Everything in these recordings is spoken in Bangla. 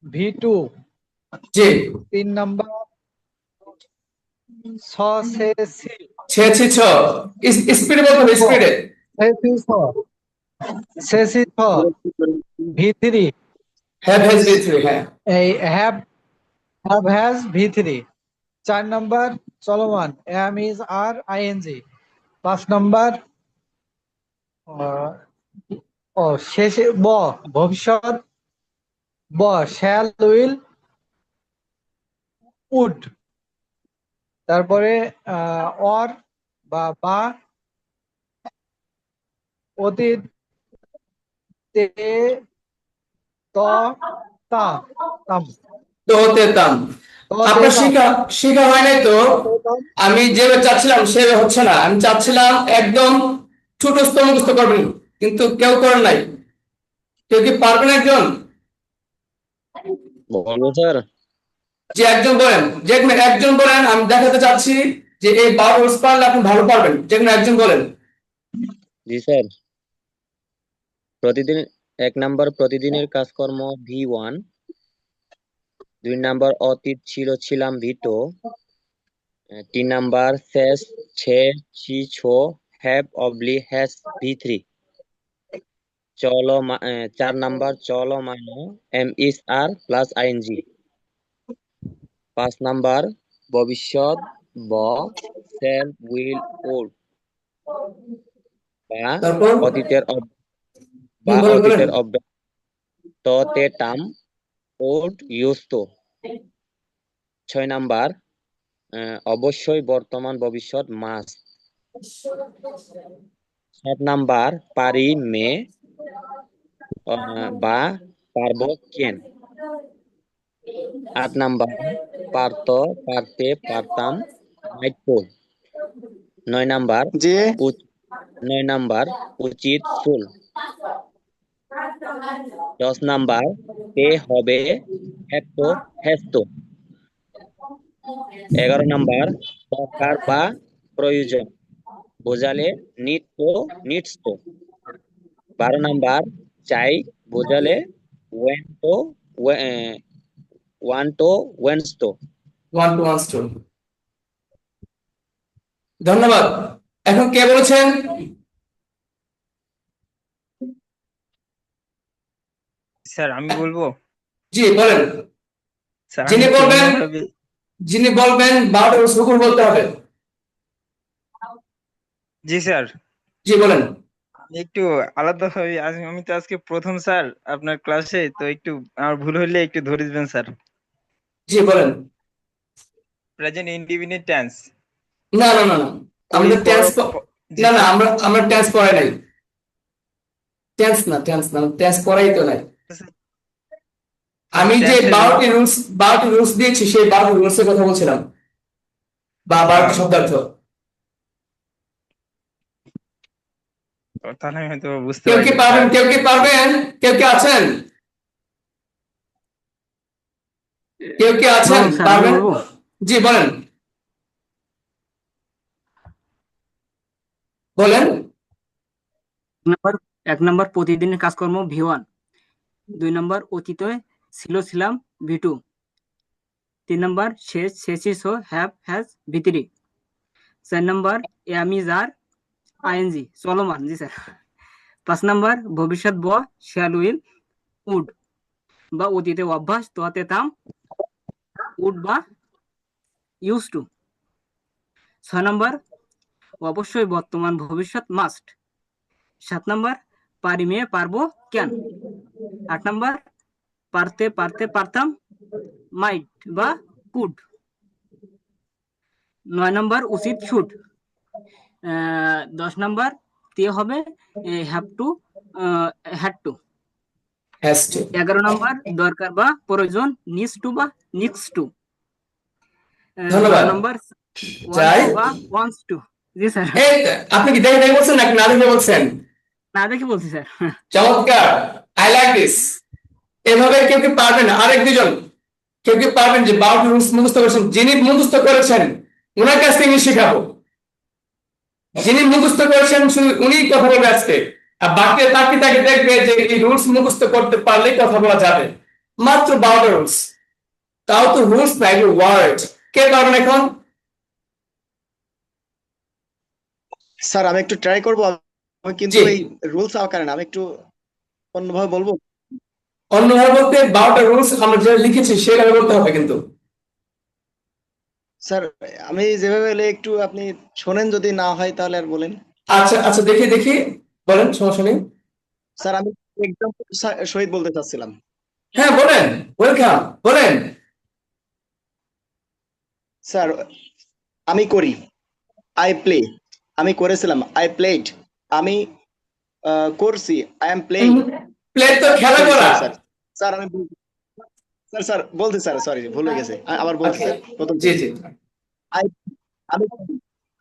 V2 জি 3 নাম্বার ছ সে সি ছেছি ছ স্পিডে বলতে হবে স্পিডে সে সি ছ V3 have has B three হ্যাঁ এই হ্যাভ হ্যাজ V3 4 নাম্বার চলমান am is are ing 5 number শেষে ভবিষ্যৎ শ্যাল উইল উড তারপরে অর বা অতীত তে ত তা তাম তো হতে তাম আপনার শিখা হয় নাই তো আমি যেভাবে চাচ্ছিলাম সেভাবে হচ্ছে না আমি চাচ্ছিলাম একদম ছোটস্থ মুখস্থ করবেন কিন্তু কেউ করেন নাই কেউ কি পারবেন একজন বলবো স্যার যে একজন বলেন যে কোনো একজন বলেন আমি দেখাতে চাচ্ছি যে এই 12 রুলস পারলে আপনি ভালো পারবেন যে কোনো একজন বলেন জি স্যার প্রতিদিন 1 নাম্বার প্রতিদিনের কাজকর্ম V1 2 নাম্বার অতীত ছিলাম V2 3 নাম্বার শেষ ছে ছি ছো হ্যাভ হ্যাজ V3 চলো 4 নাম্বার চলমান am is are plus ing 5 number ভবিষ্যৎ shall will would তারপর অতীতের অভ্যাস তে টাম would used to 6 নাম্বার অবশ্যই বর্তমান ভবিষ্যৎ মাস্ট 7 নাম্বার পারি মে বা পারবো কেন 8 নাম্বার পারতো পারতে পারতাম might could 9 number G 9 number উচিত চুল 10 নাম্বার তে হবে হ্যাজ তো 11 নাম্বার দরকার বা প্রয়োজন বোঝালে নিডস তো 12 নাম্বার চাই বোঝালে ওয়ান্ট তো ওয়েন্টস তো ওয়ান টু ওয়ান স্টোর ধন্যবাদ এখন কে বলেছেন স্যার আমি বলবো জি বলেন স্যার যিনি বলবেন 12 রুলস হুকুম বলতে হবে জি স্যার জি বলেন একটু আলাদা ভাবে আমি তো আজকে প্রথম স্যার আপনার ক্লাসে তো একটু আমার ভুল হইলে একটু ধরে দিবেন স্যার জি বলেন প্রেজেন্ট ইনডিফিনিট টেন্স না না না না আমাদের টেন্স না না আমরা টেন্স পড়াই নাই টেন্স না টেন্স পড়াই তো নাই আমি যে 12টি রুলস দিয়েছি সেই 12টি রুলস এর কথা বলছিলাম বা 12টি শব্দার্থ তাহলে আমি হয়তো বুঝতে কেউ কি পারবেন কেউ কি আছেন পারবেন জি বলেন বলেন 1 নাম্বার প্রতিদিনের কাজকর্ম V1 2 নাম্বার অতীতে ছিলাম V2 3 নাম্বার শেষ have has V3 4 number am is are ing চলমান জি স্যার 5 নাম্বার ভবিষ্যৎ shall will would বা অতীতে অভ্যাস তোতে তাম would বা used to 6 নাম্বার অবশ্যই বর্তমান ভবিষ্যৎ মাস্ট 7 নাম্বার পারি মে পারবো কেন 8 নাম্বার পারতে পারতাম মাইট বা কুড 9 নাম্বার উচিত শুড 10 নাম্বার তে হবে হ্যাড টু 11 নাম্বার দরকার বা প্রয়োজন needs to 12 number wants to G sir আপনি কি দেখে বলছেন নাকি না দেখে বলছেন না দেখে বলছি স্যার চমৎকার আই লাইক দিস এভাবে কেউ কি পারবেন আরেক দুজন কেউ কি পারবেন যে 12টি রুলস মুখস্থ করেছেন যিনি মুখস্থ করেছেন ওনার কাছ থেকে শেখাবো যিনি মুখস্থ করেছেন শুধু উনি কথা বলবে আজকে আর বাকি বাকি তাকে দেখবে যে এই রুলস মুখস্থ করতে পারলেই কথা বলা যাবে, মাত্র 12টা রুলস, তাও তো রুলস না, এগুলো ওয়ার্ড। কে পারবেন এখন? স্যার আমি একটু ট্রাই করবো। আমি কিন্তু জি। এই রুলস আকারে না, আমি একটু অন্যভাবে বলবো। অন্যভাবে বলতে 12টা রুলস আমরা যেটা লিখেছি সেভাবে বলতে হবে কিন্তু। স্যার আমি যেভাবে বলে একটু আপনি শোনেন, যদি না হয় তাহলে আর বলেন। আচ্ছা আচ্ছা, দেখি দেখি, বলেন, সমস্যা নেই। স্যার আমি একদম সহিত বলতে চাচ্ছিলাম। হ্যাঁ বলেন, ওয়েলকাম, বলেন। স্যার আমি করি, আই প্লে। আমি করেছিলাম, আই প্লেড। আমি করছি, আই এম প্লেইং। প্লে তো খেলা সরি করা। Sorry sir. স্যার আমি স্যার স্যার বলছি স্যার, সরি ভুল হয়ে গেছে। আবার বলছি Okay. স্যার, প্রথম জি জি। আই আমি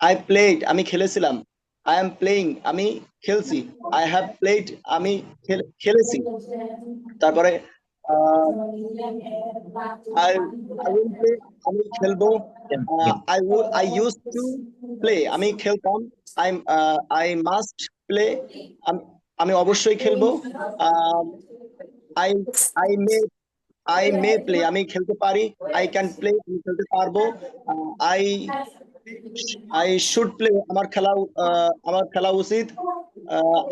আই প্লেড, আমি খেলেছিলাম। আই এম প্লেইং, আমি খেলছি। আই হ্যাভ প্লেড, আমি খেলেছি। তারপরে আই আই উইল প্লে, আমি খেলবো। আই ইউজ টু প্লে, আমি খেলতাম। আই আই মাস্ট প্লে, আমি অবশ্যই খেলবো। I I may I may play, আমি খেলতে পারি। আই ক্যান প্লে, আমি খেলতে পারবো। আই আই শুড প্লে, আমার খেলা উচিত।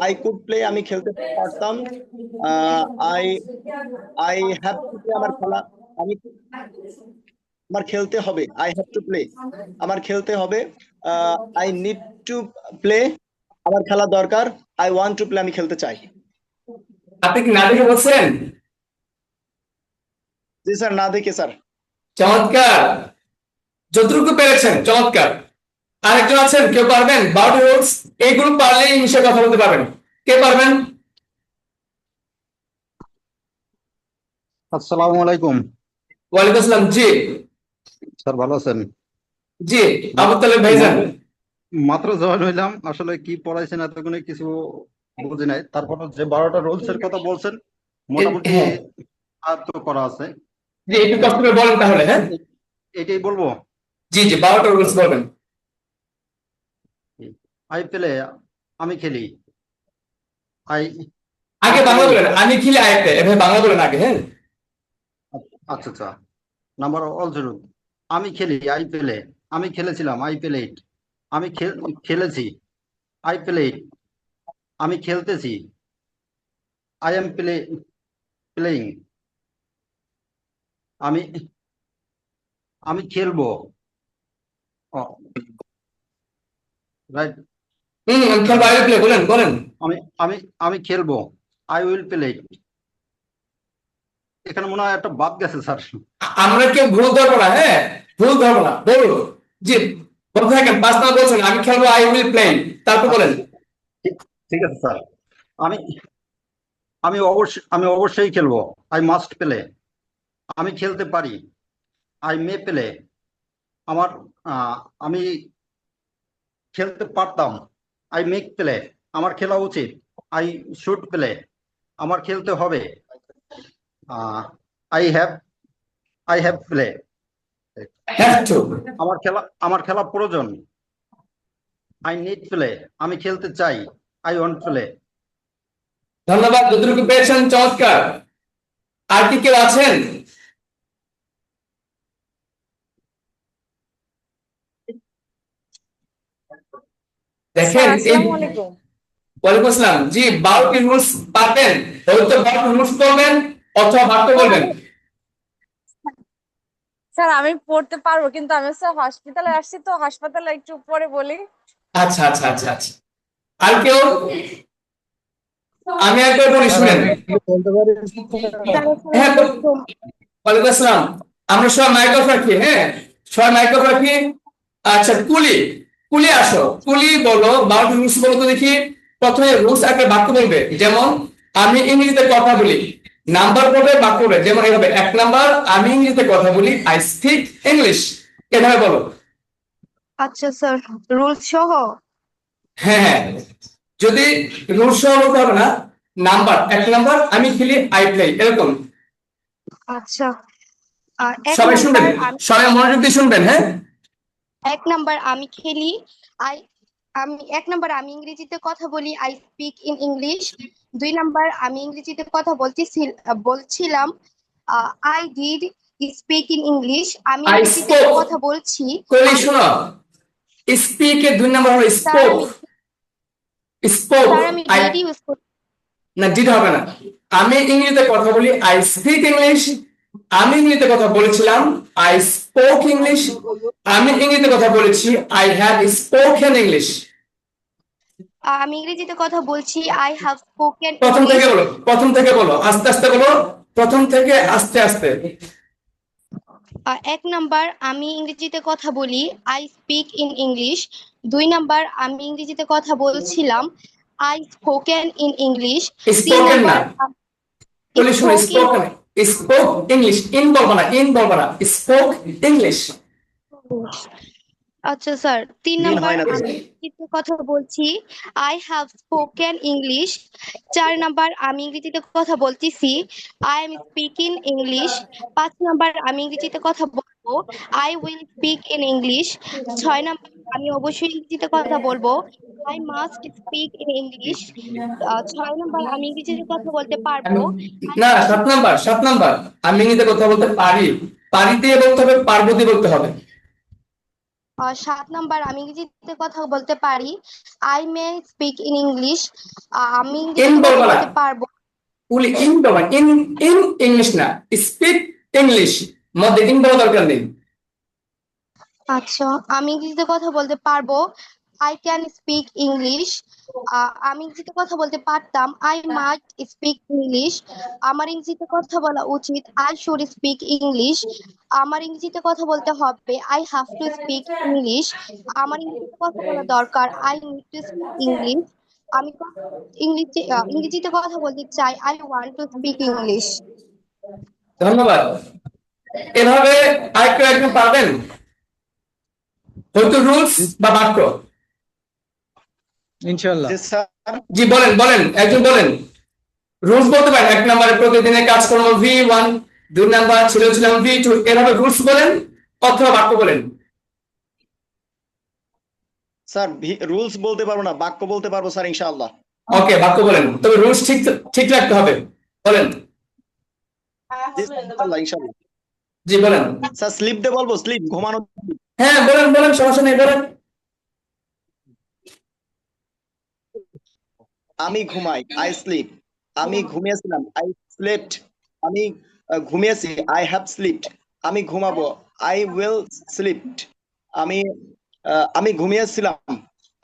আই কুড প্লে, আমি খেলতে পারতাম। I I have to play, আমার খেলতে হবে। আই হ্যাভ টু প্লে, আমার খেলতে হবে। আই নিড টু প্লে, আমার খেলা দরকার। আই ওয়ান্ট টু প্লে, আমি খেলতে চাই। আপনি কি না দেখে বলছেন? জি স্যার, না দেখে স্যার। চমৎকার, যতটুকু পেরেছেন চমৎকার। আরেকজন আছেন, কেউ পারবেন? 12টা রুলস এইগুলো পারলেই ইংলিশে কথা বলতে পারবেন। কে পারবেন? আসসালামু আলাইকুম ওয়ালাইকুম আসসালাম। জি স্যার, ভালো আছেন? জি, আবু তালেব ভাইজান। মাত্র মাত্র জয়েন হইলাম, আসলে কি পড়াইছেন এতক্ষণে কিছু বুঝি নাই। তারপর যে 12টা রুলস এর কথা বলছেন মোটামুটি হ্যাঁ, আয়ত্ত করা আছে। জি একটু কষ্ট করে বলেন তাহলে। হ্যাঁ এটাই বলবো। জি জি, 12টা রুলস বলবেন। আই প্লে, আমি খেলি। আই আই আগে বাংলা প্লে। বলেন, আমি খেলি আরেকটা, এভাবে বাংলা বলেন আগে। হ্যাঁ আচ্ছা আচ্ছা, নাম্বার অলসো। আমি খেলি, আই প্লে। আমি খেলেছিলাম, আই প্লেড। আমি খেলেছি, আই প্লেড। আমি খেলতেছি, আই এম প্লেইং। আমি আমি খেলবো। রাইট। আমি খেলবো, আই প্লে, বলেন বলেন। আমি আমি আমি খেলবো, আই উইল প্লে। এখানে মনে হয় একটা বাদ গেছে স্যার। আমরা কেউ ভুল ধরবো না, হ্যাঁ ভুল ধরবো না, বলুন। জি বলতে থাকেন, 5 নাম্বার বলছেন আমি খেলবো, আই উইল প্লে, তারপর বলেন। ঠিক ঠিক আছে স্যার। আমি আমি অবশ্যই খেলবো, আই মাস্ট প্লে। আমি খেলতে পারি, আই মে প্লে। আমার আমি খেলতে পারতাম, আই মেক প্লে। আমার খেলা উচিত, আই শুড প্লে। আমার খেলতে হবে, I have I have play. Have to. আমার খেলা প্রয়োজন, আই নিড প্লে। আমি খেলতে চাই, আই ওয়ান্ট প্লে। ধন্যবাদ, যতটুকু পেয়েছেন চমৎকার। আর কি কেউ আছেন? স্যার দেখেন এই, আসসালামু আলাইকুম। ওয়ালাইকুম আসসালাম। জি 12টি রুলস পাবেন, হয়তো 12টি রুলস বলবেন অথবা বাক্য স্যার বলবেন। আমি পড়তে পারবো, কিন্তু আমি স্যার হসপিটালে আসছি, তো হাসপাতালে একটু পরে বলি। আচ্ছা আচ্ছা আচ্ছা আচ্ছা। আর কেউ? আমি একবার বলি, স্যার শুনেন। আমি কি বলতে পারি? হ্যাঁ ওয়ালাইকুম আসসালাম। আমরা সবাই মাইক অফ রাখি, হ্যাঁ সবাই মাইক অফ রাখি। আচ্ছা কুলি, কুলি আসো, কুলি বলো 12টি রুলস বলো তো দেখি। প্রথমে রুলস একটা বাক্য বলবে, যেমন আমি ইংরেজিতে কথা বলি, নাম্বার পড়বে, বাক্য বলবে, যেমন এইভাবে 1 নাম্বার, আমি ইংরেজিতে কথা বলি, আই স্পিক ইংলিশ, এভাবে বলো। আচ্ছা স্যার, রুলস সহ। হ্যাঁ হ্যাঁ, যদি রুলস সহ বলতে হবে না, নাম্বার 1 নাম্বার, আমি খেলি, আই প্লে, এরকম। আচ্ছা, এক সবাই শুনবেন, নাম্বার আমি সবাই মনোযোগ দিয়ে শুনবেন। হ্যাঁ এক নাম্বার আমি খেলি, আই এক নাম্বার আমি ইংরেজিতে কথা বলি, I speak in English. 2 number আমি ইংরেজিতে কথা বলছিলাম, I did speak in English. আমি আই ইংরেজিতে স্পোক, কথা বলছি। কলি শোনো, স্পিক এর 2 নম্বর হলো স্যার স্পোক। আমি স্পোক আই, ডিড ইউজ করি। না ডিড হবে না। আমি ইংরেজিতে কথা বলি, আই স্পিক ইংলিশ। আমি ইংরেজিতে কথা বলেছিলাম, আই স্পোক ইংলিশ। আমি ইংরেজিতে কথা বলেছি, আই হ্যাভ স্পোকেন ইংলিশ। আমি ইংরেজিতে কথা বলছি, আই হ্যাভ স্পোকেন প্রথম ইংলিশ। থেকে বলো, প্রথম থেকে বলো, আস্তে আস্তে বলো, প্রথম থেকে আস্তে আস্তে। 1 নাম্বার আমি ইংরেজিতে কথা বলি, I speak in English. 2 number আমি ইংরেজিতে কথা বলছিলাম, I spoken in English. 3 spoken না, নাম্বার কলি শোনো, স্পোকেন, স্পোক ইংলিশ, ইন বলবো না, ইন বলবো না, স্পোক ইংলিশ। আচ্ছা স্যার, 3 মিন নাম্বার হয় না তো আমি ইংরেজিতে কথা বলছি, I have spoken English. 4 number আমি ইংরেজিতে কথা বলতেছি, I am speaking English. 5 number আমি ইংরেজিতে কথা বলবো, I will speak in English. 6 number আমি অবশ্যই ইংরেজিতে কথা বলবো, I must speak in English. 6 number আমি ইংরেজিতে কথা বলতে পারবো। না, 7 নাম্বার, 7 নাম্বার আমি ইংরেজিতে কথা বলতে পারি। পারি দিয়ে বলতে হবে, পারবো দিয়ে বলতে হবে। 7 নাম্বার আমি ইংরেজিতে কথা বলতে পারি, I May speak in English. আমি ইন ইংরেজিতে কথা বলবো না, বলতে পারবো। বলি ইন বলবো, ইন ইন ইংলিশ না, স্পিক ইংলিশ, মধ্যে ইন বলা দরকার নেই। আচ্ছা, আমি ইংরেজিতে কথা বলতে পারবো, আই ক্যান স্পিক ইংলিশ। আমি ইংরেজিতে কথা বলতে পারতাম, আই মাইট স্পিক ইংলিশ। আমার ইংরেজিতে কথা বলা উচিত, আই শুড স্পিক ইংলিশ। আমার ইংরেজিতে কথা বলতে হবে, I have to speak English. আমার ইংরেজিতে কথা বলা দরকার, I need to speak English. আমি ইংরেজিতে কথা বলতে চাই, I want to speak English. ধন্যবাদ। এভাবে আরেকটু একজন পারবেন, হয়তো রুলস বা বাক্য। ইনশাল্লাহ। জি স্যার। জি বলেন, বলেন, একজন বলেন। রুলস বলতে পারেন, 1 নম্বরে প্রতিদিনের কাজকর্ম V1, 2 নাম্বার ছিলাম V2, এভাবে রুলস বলেন অথবা বাক্য বলেন। স্যার রুলস বলতে পারবো না, বাক্য বলতে পারবো স্যার ইনশাআল্লাহ। ওকে, বাক্য বলেন, তবে রুলস ঠিক ঠিক রাখতে হবে। বলেন। জি ইনশাআল্লাহ, ইনশাআল্লাহ। জি বলেন। স্যার স্লিপ দে বলবো, স্লিপ ঘুমানো। হ্যাঁ বলেন, বলেন, সমস্যা নেই, বলেন। আমি ঘুমাই, আই স্লিপ। আমি ঘুমিয়েছিলাম, আই স্লেপ্ট। আমি ঘুমিয়েছি, আই হ্যাভ স্লিপড। আমি ঘুমাবো, আই উইল স্লিপড। আমি ঘুমিয়েছিলাম,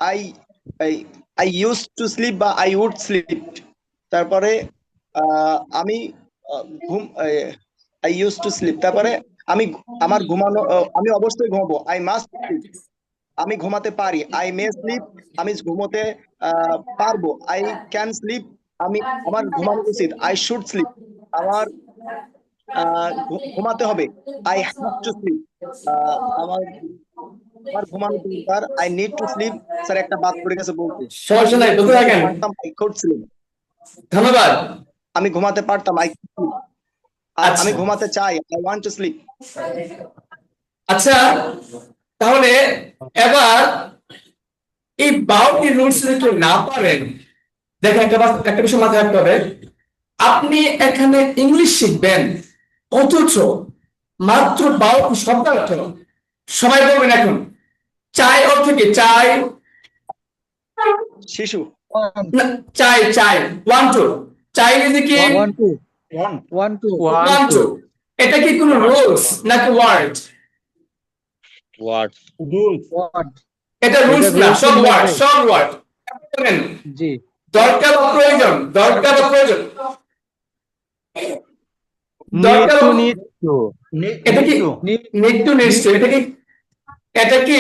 I I use to sleep বা আই উড স্লিপ। তারপরে আমি আই ইউজ টু স্লিপ। তারপরে আমার ঘুমানো, আমি অবশ্যই ঘুমাবো, আই মাস্ট স্লিপ। আমি ঘুমাতে পারি, আই মে স্লিপ। আমি ঘুমোতে পারবো, আই ক্যান স্লিপ। আমার ঘুমানো উচিত, আই শুড স্লিপ। আমার ঘুমাতে হবে, আই হ্যাভ টু স্লিপ। আমার আমার ঘুমানো দরকার, I need to sleep. Sir একটা বাদ পড়ে গেছে বলতে, সমস্যা নাই, বলতে থাকেন। I could sleep. ধন্যবাদ। আমি ঘুমাতে পারতাম, আই কুড। আচ্ছা। আমি ঘুমাতে চাই, আই ওয়ান্ট টু স্লিপ। আচ্ছা, তাহলে এবার এই 12টি রুলস যদি কেউ না পারেন, দেখেন একটা বিষয় মাথায় রাখতে হবে, আপনি এখানে ইংলিশ শিখবেন, অথচ মাত্র 12টি শব্দার্থ। সবাই বলবেন এখন, চাই অর্থ কি? চাই, শিশু। না, চাই, চাই, 1 2, চাই ইংরেজি কি? 1 2 1 2 1 2। এটা কি কোনো রুলস নাকি ওয়ার্ড? ওয়ার্ড। ওয়ার্ড। এটা রুলস না, সব ওয়ার্ড, সব ওয়ার্ড। জি। দরকার বা প্রয়োজন, দরকার বা প্রয়োজন, দরকার। এটা কি নিত্য নিশ্চয়? এটা কি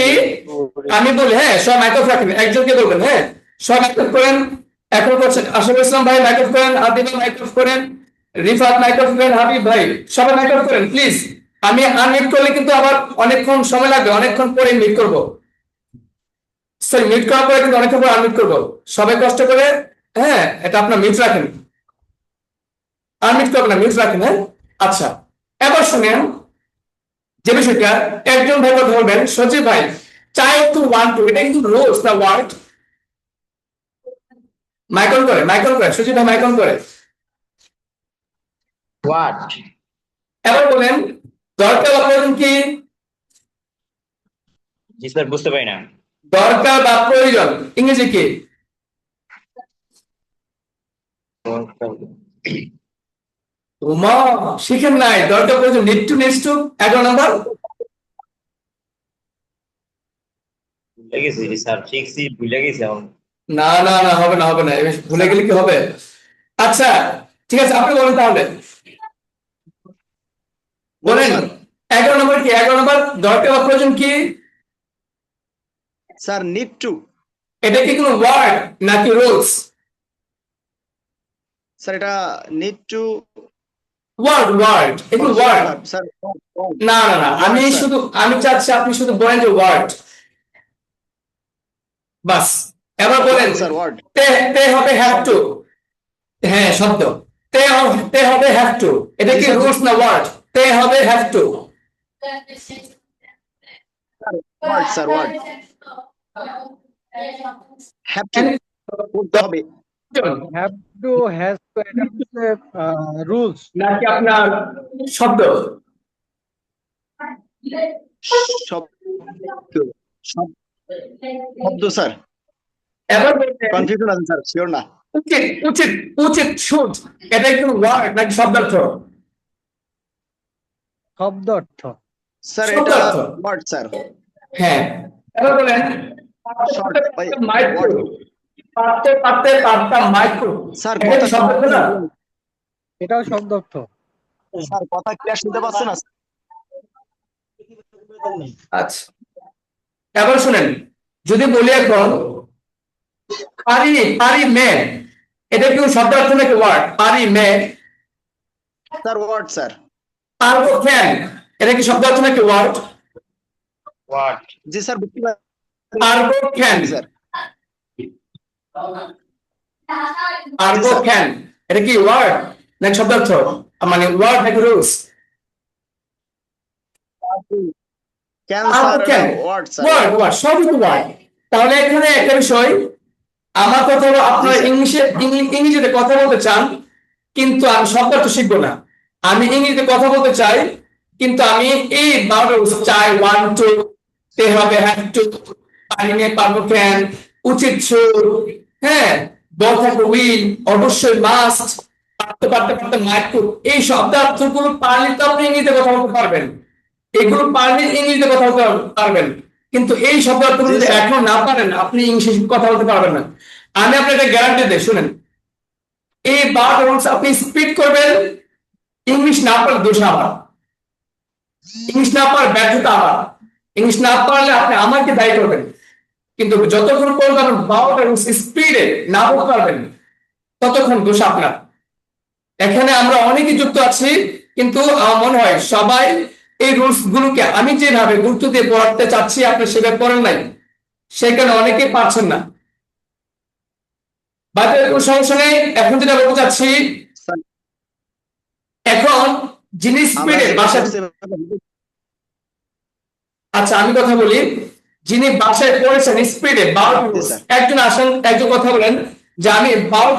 আমি বলি? হ্যাঁ, সব মাইক অফ রাখেন, একজনকে বলবেন। হ্যাঁ, সব মাইক অফ করেন। এখন করছেন আশরাফুল ইসলাম ভাই, মাইক অফ করেন। আদিবা মাইক অফ করেন। রিফাত মাইক অফ করেন। হাবিব ভাই, সবাই মাইক অফ করেন প্লিজ। আমি আনমিউট করলে কিন্তু আবার অনেকক্ষণ সময় লাগবে, অনেকক্ষণ পরে মিউট করবো। সরি, মিউট করার পরে কিন্তু অনেকক্ষণ পরে আনমিউট করবো। সবাই কষ্ট করে, হ্যাঁ, এটা আপনার মিউট রাখেন, আনমিউট করবেন না, মিউট রাখেন। হ্যাঁ, আচ্ছা, এবার শুনেন যে বিষয়টা, একজন ভাই কথা বলবেন। সজীব ভাই, চাই টু ওয়ান টু, এটা কিন্তু রোজ না ওয়ার্ড। মাইকন করে সুচিতা মাইকন করে। হোয়াট? এবার বলেন দরকার বা প্রয়োজন কি? জি স্যার, বুঝতে পারি না। দরকার বা প্রয়োজন ইংরেজি কি? ওমা শিখেন নাই, দরকার প্রয়োজন নিড টু, নিডস টু 11 নম্বর। ভুলে গেছি স্যার, শিখছি ভুলে গেছি এখন। না না না, হবে না হবে না, এবার ভুলে গেলে কি হবে? আচ্ছা ঠিক আছে, আপনি বলেন তাহলে, বলেন 11 নম্বর কি? 11 নম্বর দরকার বা প্রয়োজন কি? Sir need to. এটা কি কোনো ওয়ার্ড নাকি রুলস? স্যার এটা নিড টু ওয়ার্ড এগুলো ওয়ার্ড। স্যার। না না না, আমি চাচ্ছি আপনি শুধু বলেন যে ওয়ার্ড, বাস। এবার বলেন স্যার ওয়ার্ড। তে হবে হ্যাভ টু। হ্যাঁ শব্দ, তে হবে হ্যাভ টু, এটা কি রুলস না ওয়ার্ড? তে হবে have to. Word sir, word. Have to করতে হবে। হ্যাভ টু, হ্যাজ টু, এটা হচ্ছে রুলস। নাকি আপনার শব্দ? শব্দ স্যার। এবার কনফিউশন আছে স্যার, শিওর না। উচিত উচিত উচিত শুড, এটা কি ওয়ার্ড নাকি শব্দার্থ? শব্দার্থ। স্যার এটা ওয়ার্ড স্যার। হ্যাঁ এবার বলেন মাইক্রো, পারতে মাইক্রো, স্যার এটা কি শব্দার্থ না? এটাও শব্দার্থ। স্যার কথা ক্লিয়ার শুনতে পাচ্ছেন না? আচ্ছা এবার শুনেন, যদি বলি এখন পারি মে, এটা কি শব্দার্থ নাকি ওয়ার্ড? পারি মে। Sir word sir. পারবো ক্যান, এটা কি শব্দার্থ নাকি ওয়ার্ড? হোয়াট? জি স্যার, বুঝতে পারছি পারবো ক্যান স্যার। পারবো ক্যান, এটা কি ওয়ার্ড নাকি শব্দার্থ, মানে ওয়ার্ড নাকি রুলস? ক্যান পারবো sir can word sir. Word সবই তো ওয়ার্ড। তাহলে এখানে একটা বিষয়, আমার কথা হলো আপনারা ইংরেজিতে কথা বলতে চান, কিন্তু আমি শব্দার্থ শিখবো না। আমি ইংরেজিতে কথা বলতে চাই, কিন্তু আমি এই ভার্বস চাই, ওয়ান টু, তে হবে হ্যাভ টু, পারি নে পারবো ক্যান, উচিত শুড, হ্যাঁ বল থাকবে উইল, অবশ্যই মাস্ট, পারতে মাইক্রো, এই শব্দার্থগুলো পারলে তো আপনি ইংরেজিতে কথা বলতে পারবেন, এগুলো পারলে ইংরেজিতে কথা বলতে পারবেন, কিন্তু এই শব্দার্থগুলো যদি এখন না পারেন আপনি ইংলিশে কথা বলতে পারবেন না। আমি আপনাকে গ্যারান্টি দিই, শুনেন, এই ভার্বস আপনি স্পিড করবেন, ইংলিশ না পারলে দোষ আমার, ইংলিশ না পারলে ব্যর্থতা আমার, ইংলিশ না পারলে আপনি আমাকে দায়ী করবেন, কিন্তু যতক্ষণ পর্যন্ত ভার্বস স্পিডে না বলতে পারবেন ততক্ষণ দোষ আপনার। এখানে আমরা অনেকে যুক্ত আছি, কিন্তু আমার মনে হয় সবাই এই রুলস গুলোকে আমি যেভাবে গুরুত্ব দিয়ে পড়াতে চাচ্ছি আপনি সেভাবে পড়েন নাই, সেখানে অনেকে পারছেন না। বাকি কোনো সমস্যা নেই। এখন যেটা বলতে চাচ্ছি, এখন যিনি স্পিডে বাসায়, আচ্ছা আমি কথা বলি, যিনি বাসায় পড়েছেন স্পিডে একজন আসেন, একজন কথা বলেন যে আমি 12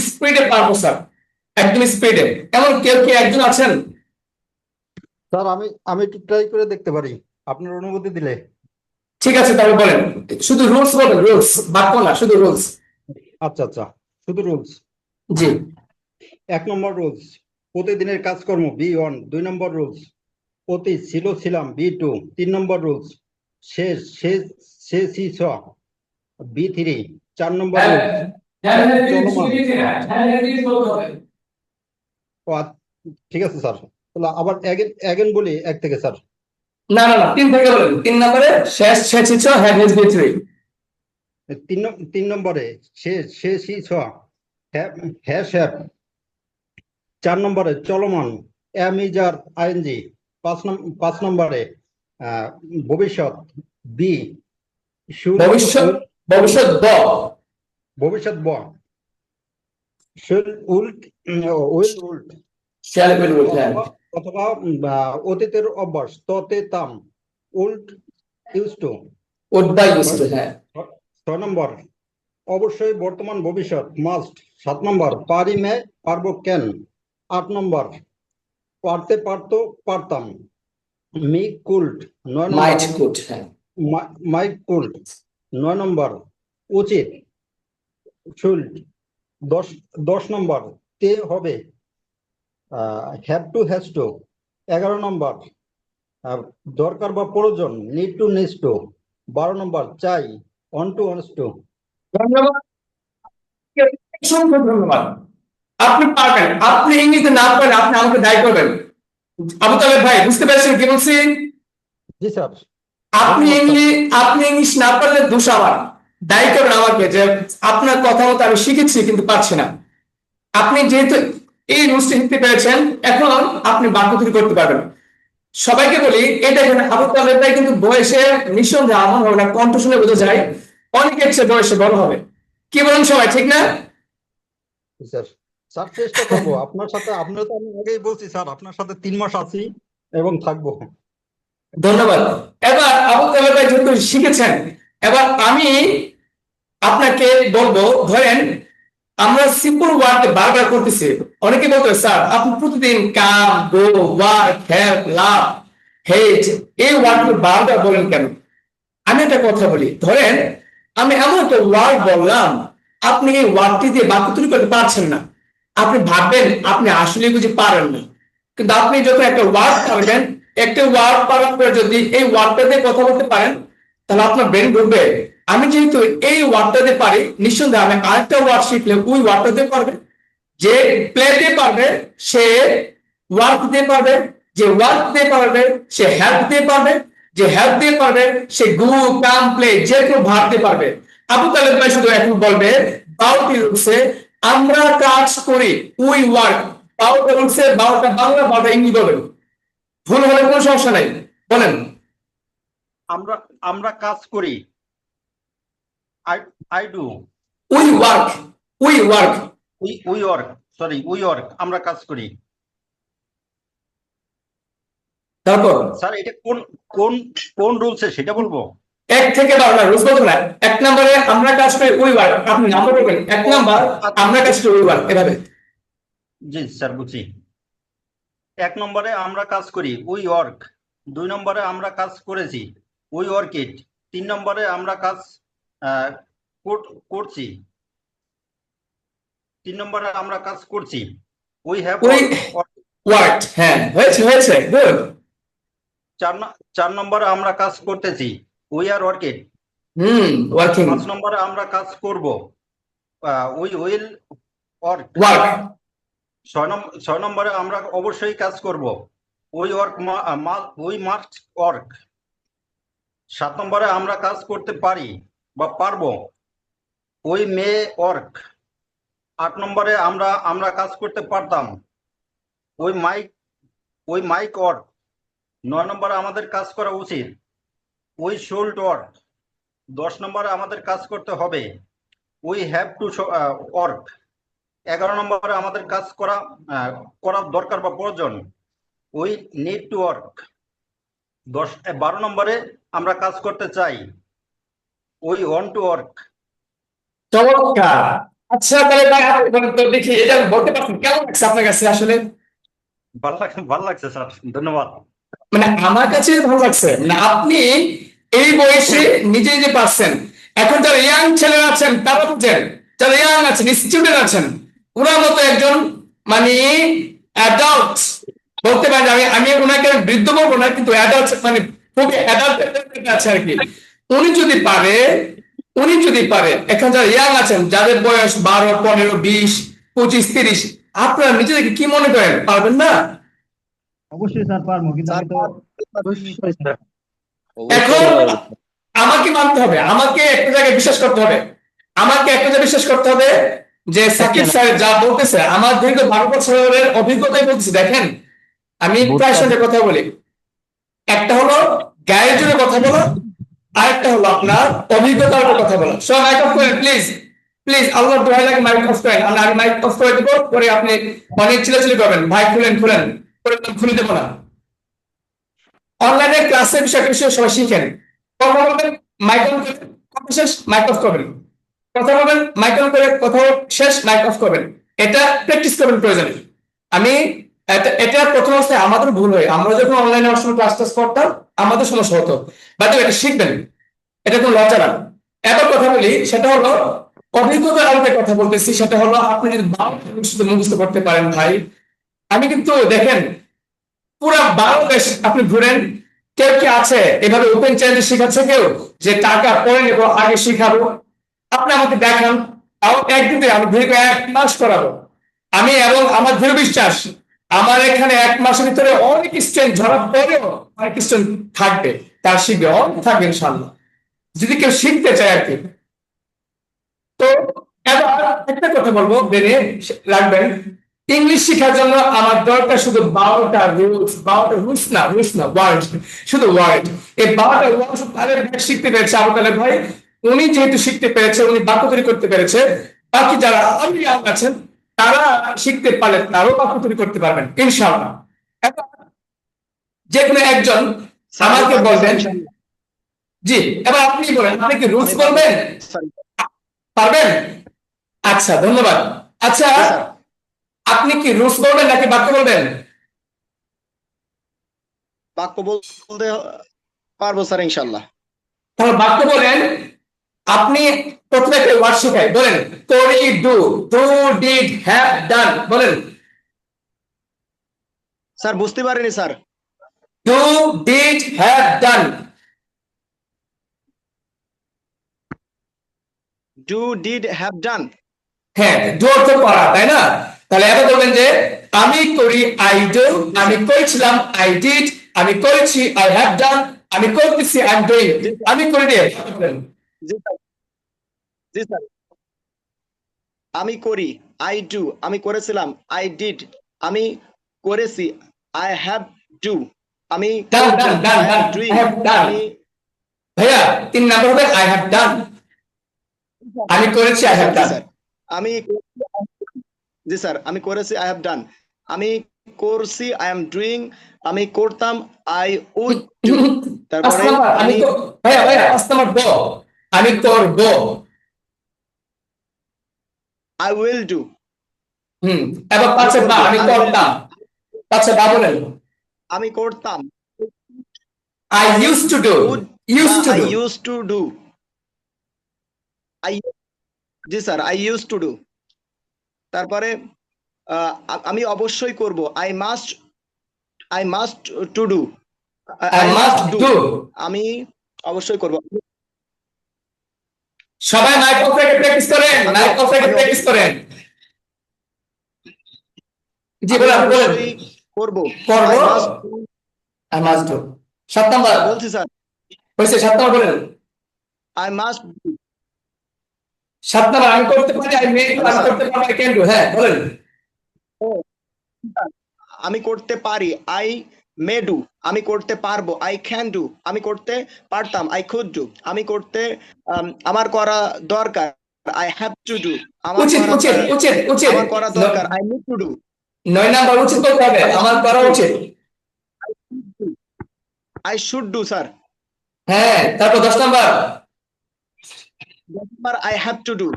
স্পিডে পারবো স্যার, একদম স্পিডে, এমন কেউ কি একজন আছেন? স্যার আমি একটু ট্রাই করে দেখতে পারি আপনার অনুমতি দিলে। ঠিক আছে তাহলে বলেন, শুধু রুলস বলেন, রুলস বাক্য না, শুধু রুলস। আচ্ছা শুধু রুলস। জি 1 নম্বর রুলস, প্রতিদিনের কাজকর্ম B1। 2 নম্বর রুলস, অতি ছিলাম B2। 3 নম্বর রুলস, শেষ B3। 4 নম্বর রুলস, ঠিক আছে স্যার, তাহলে আবার এগেন বলি 1 থেকে স্যার। না না না, 3 থেকে বলেন। 3 নম্বরে শেষ হ্যাভ হ্যাজ বি 3। 3 নম্বরে শেষ হ্যাভ। 4 নম্বরে চলমান এম ইজ আর আইএনজি। 5 নম্বরে ভবিষ্যৎ বি। ভবিষ্যৎ ব। উল্ট অথবা অতীতের অভ্যাস ততে তাম, উল্ট use to. would by used to, হ্যাঁ 6 নম্বর অবশ্যই বর্তমান ভবিষ্যৎ মাস্ট। 7 নম্বর পারি মে পারবো ক্যান। 8 নম্বর পারতে পারতো পারতাম me cooled. 9 number might could, হ্যাঁ মাই কুল্ড। 9 নম্বর উচিত শুল্ড। 10 নম্বর তে হবে হ্যাভ টু হ্যাজ টু। 11 নম্বর দরকার বা প্রয়োজন নিড টু নিডস টু। 12 নম্বর চাই ওয়ান্ট টু ওয়ান্টস টু। ধন্যবাদ, অসংখ্য ধন্যবাদ। আপনি পারবেন, আপনি ইংরেজিতে না পারেন আপনি আমাকে দায়ী করবেন। আবু তালেব ভাই বুঝতে পেরেছেন কি বলছি? জি স্যার। আপনি ইংলিশ না পারলে দোষ আমার, দায়ী করবেন আমাকে যে আপনার কথা মতো আমি শিখেছি কিন্তু পারছি না। আপনি যেহেতু এই রুলসটি শিখতে পেরেছেন এখন আপনি বাক্য তৈরি করতে পারবেন। সবাইকে বলি এই দেখেন আবু তালেব ভাই কিন্তু বয়সে নিঃসন্দেহে আমার হবে না, কণ্ঠ শুনে বোঝা যায় অনেকের চেয়ে বয়সে বড় হবে। কি বলেন সবাই, ঠিক না? স্যার স্যার চেষ্টা করবো আপনার সাথে। আপনারা তো আমি আগেই বলছি স্যার আপনার সাথে 3 মাস আছি এবং থাকবো। ধন্যবাদ। এবার আবু তালেব ভাই যেহেতু শিখেছেন, এবার আমি আপনাকে বলবো, ধরেন আমরা সিম্পল ওয়ার্ড বারবার করতেছি। অনেকে বলতো স্যার আপনি প্রতিদিন কাম, গো, ওয়ার্ক, হেল্প, লাভ, হেট এই ওয়ার্ডগুলো বারবার বলেন কেন? আমি একটা কথা বলি, ধরেন আমি এমন একটা ওয়ার্ড বললাম আপনি এই ওয়ার্ডটি দিয়ে বাক্য তৈরি করতে পারছেন না, আপনি ভাববেন আপনি আসলে বুঝে পারেন না। কিন্তু আপনি যখন একটা ওয়ার্ড পারবেন, একটা ওয়ার্ড পারার পরে যদি এই ওয়ার্ডটা দিয়ে কথা বলতে পারেন তাহলে আপনার ব্রেন ঢুকবে আমি যেহেতু এই ওয়ার্ডটা দিয়ে পারি, নিঃসন্দেহে আমি আরেকটা ওয়ার্ড শিখলে ওই ওয়ার্ডটা দিয়ে পারবে। যে প্লে দিয়ে পারবে সে ওয়ার্ক দিয়ে পারবে, যে ওয়ার্ক দিয়ে পারবে সে হেল্প দিয়ে পারবে, যে হেল্প দিয়ে পারবে সে গো, কাম, প্লে যে কোনো ভার্ব দিয়ে পারবে। আবু তালেব ভাই শুধু এখন বলবে বাউটি রুলসে আমরা কাজ করি, উই ওয়ার্ক। বাউটা রুলসে বাউটা বাংলা বাউটা ইংরেজি বলবেন, ভুল হলে কোনো সমস্যা নাই, বলেন। আমরা কাজ করি I do. We work, we work, we work, sorry we work আমরা কাজ করি। তারপর স্যার এটা কোন কোন কোন রুলসে সেটা বলবো? 1 থেকে 12 রুলস বলবো না। 1 নম্বরে আমরা কাজ করি উই ওয়ার্ক, আপনি নাম্বার বলবেন 1 নাম্বার আমরা কাজ করি উই ওয়ার্ক, এভাবে। জি স্যার বুঝছি। 1 নম্বরে আমরা কাজ করি উই ওয়ার্ক। 2 নম্বরে আমরা কাজ করেছি উই ওয়ার্ক ইট। 3 নম্বরে আমরা কাজ করছি। 3 নম্বরে আমরা কাজ করছি উই হ্যাভ ওয়ার্কড, হ্যাঁ হয়েছে হয়েছে, গুড। 4 নম্বরে আমরা কাজ করতেছি উই আর ওয়ার্কিং। ওয়ার্কিং। 5 নম্বরে আমরা কাজ করব উই উইল ওয়ার্ক। 6 নম্বরে আমরা অবশ্যই কাজ করব উই মাস্ট ওয়ার্ক। 7 নম্বরে আমরা কাজ করতে পারি বা পারবো উই মে ওয়ার্ক। 8 নম্বরে আমরা কাজ করতে পারতাম উই মাইক ওয়ার্ক। 9 নম্বরে আমাদের কাজ করা উচিত উই শুড ওয়ার্ক। 10 নম্বরে আমাদের কাজ করতে হবে উই হ্যাভ টু ওয়ার্ক। 11 নম্বরে আমাদের কাজ করা দরকার বা প্রয়োজন উই নিড টু ওয়ার্ক। 12 নম্বরে আমরা কাজ করতে চাই উই ওয়ান্ট টু ওয়ার্ক। চমৎকার। আচ্ছা তাহলে ভাই আপনি বলেন তো দেখি এটা বলতে পারছেন কেমন লাগছে আপনার কাছে? আসলে ভালো লাগছে স্যার, ধন্যবাদ। মানে আমার কাছে ভালো লাগছে, মানে আপনি এই বয়সে নিজে যে পারছেন। এখন যারা ইয়াং ছেলেরা আছেন তারা বুঝেন, যারা ইয়াং আছেন স্টুডেন্ট আছেন ওনার মতো একজন মানে অ্যাডাল্ট বলতে পারেন। আমি ওনাকে বৃদ্ধ বলবো না, কিন্তু অ্যাডাল্ট মানে খুবই অ্যাডাল্ট আছে আর কি। উনি যদি পারে এখন যারা ইয়াং আছেন যাদের বয়স 12, 15, 20, 25, 30 আপনারা নিজেদেরকে কি মনে করেন পারবেন না? অবশ্যই স্যার পারবো, কিন্তু আমি তো এখন আমাকে মানতে হবে, আমাকে একটা জায়গায় বিশ্বাস করতে হবে, আমাকে একটা জায়গায় বিশ্বাস করতে হবে যে সাকিব স্যার যা বলতেছে আমার দীর্ঘ 12 বছরের অভিজ্ঞতাই বলতেছে। দেখেন আমি প্রায় সঙ্গে কথা বলি, একটা হলো গায়ের জোরে কথা বলা, আরেকটা হলো আপনার অভিজ্ঞতার উপর কথা বলা। সো মাইক অফ করেন প্লিজ, প্লিজ আল্লাহর দোহাই লাগে মাইক অফ করেন। আমি মাইক অফ করে দেবো, পরে আপনি অনেক চিল্লাচিল্লি করবেন ভাই খুলে খুলে দেবো না। অনলাইনে ক্লাসের বিষয় সবাই শিখেন, কথা বলবেন মাইক অন করে কথা শেষ মাইক অফ করবেন, কথা বলবেন মাইক অন করে কথা শেষ মাইক অফ করবেন। এটা প্র্যাকটিস করবেন প্রয়োজনে। আমি এটা প্রথম অবস্থায় আমাদের ভুল হয়, আমরা যখন অনলাইনে সময় ক্লাস টাস করতাম আমাদের সমস্যা হতো, বাট এটা শিখবেন, এটা কোনো লজ্জা না। এবার কথা বলি, সেটা হলো অভিজ্ঞতার আলোকে কথা বলতেছি, সেটা হলো আপনি যদি শুধু মুখস্থ করতে পারেন ভাই, আমি কিন্তু দেখেন পুরা বাংলাদেশ আপনি ঘুরেন, কেউ কি আছে এভাবে ওপেন চ্যালেঞ্জ শেখাচ্ছে কেউ যে টাকা পরে নেবো আগে শিখাবো? আপনি আমাকে দেখান, তাও একদিন আমি দীর্ঘ 1 মাস করাবো আমি, এবং আমার দৃঢ় বিশ্বাস আমার এখানে 1 মাসের ভিতরে অনেক স্টুডেন্ট ধরা পড়েও অনেক স্টুডেন্ট থাকবে, তার শিখবে, অনেক থাকবে ইনশাল্লাহ, যদি কেউ শিখতে চায় আর কি। তো এবার একটা কথা বলবো, বেড়ে রাখবেন, ইংলিশ শেখার জন্য আমার দরকার শুধু 12টা রুলস, 12টা রুলস না ওয়ার্ড, শুধু ওয়ার্ড। এই 12টা ওয়ার্ড তাদের শিখতে পেরেছে আবু তালেব ভাই, উনি যেহেতু শিখতে পেরেছে, উনি বাক্য তৈরি করতে পেরেছে, বাকি যারা আমি আছেন তারা শিখতে পারলে তারও বাক্য তৈরি করতে পারবেন ইনশাআল্লাহ। এবার যে কোনো একজন আমাকে বলবেন, জি এবার আপনি বলেন, আপনি কি রুলস বলবেন? পারবেন? আচ্ছা ধন্যবাদ। আচ্ছা আপনি কি রুলস বলবেন নাকি বাক্য বলবেন? বাক্য বলতে পারবো স্যার ইনশাল্লাহ। তাহলে বাক্য বলেন। আপনি প্রথমে একটা ওয়ার্ড শেখাই, বলেন করি, do, do, did, have, done, বলেন। স্যার বুঝতে পারিনি sir. Do, did, have, done. Do, did, have, done. হ্যাঁ, ডু অর্থ করা, তাই না? তাহলে এবার বলবেন যে আমি করি, আই ডু, আমি করেছিলাম, আই ডিড, আমি করেছি, আই হ্যাভ ডান, আমি করতেছি, আই এম ডুইং, আমি করে দিয়ে। জি স্যার, জি স্যার। আমি করি, আই ডু, আমি করেছিলাম, আই ডিড, আমি করেছি, আই হ্যাভ ডু, আমি ডান, ডান, ডান, ডান, ডুইং, I have done। আমি ভাইয়া 3 নাম্বার হবে আই হ্যাভ ডান, আমি করেছি, আই হ্যাভ ডান। আমি জি স্যার, আমি করেছি, আই হ্যাভ ডান, আমি করছি, আই এম ডুইং, আমি করতাম, আই উড ডু, তারপরে আমি ভাইয়া ভাইয়া কাস্টমার ব, আমি করব, আই উইল ডু। এবার পাচ্ছে বা, আমি করতাম, পাচ্ছে বা বলেন। আমি করতাম, I used to do, used to I do, use to do, I G sir, I use to do. তারপরে আমি অবশ্যই করব, I must to do, I must do। আমি অবশ্যই করব। সবাই মাইক অফ রেখে প্র্যাকটিস করেন, মাইক অফ রেখে প্র্যাকটিস করেন। জি বলেন, আপনি বলেন। করব, করব, I must do। 7 নাম্বার বলছি স্যার, হয়েছে, 7 নাম্বার বলেন। আই মাস্ট, 7 নাম্বার আমি করতে পারি, আমি করতে পারি, I can do। হ্যাঁ বলেন। আমি করতে পারি, আই মে ডু, আমি করতে পারবো, আই ক্যান ডু, আমি করতে পারতাম, আই কুড ডু, আমি করতে আমার করা দরকার, আই হ্যাভ টু ডু, উচিত উচিত উচিত উচিত, আমার করা দরকার, I need to do. 9 number উচিত বলতে হবে, আমার করা উচিত। I should do sir. হ্যাঁ, তারপর 10 number I have to do,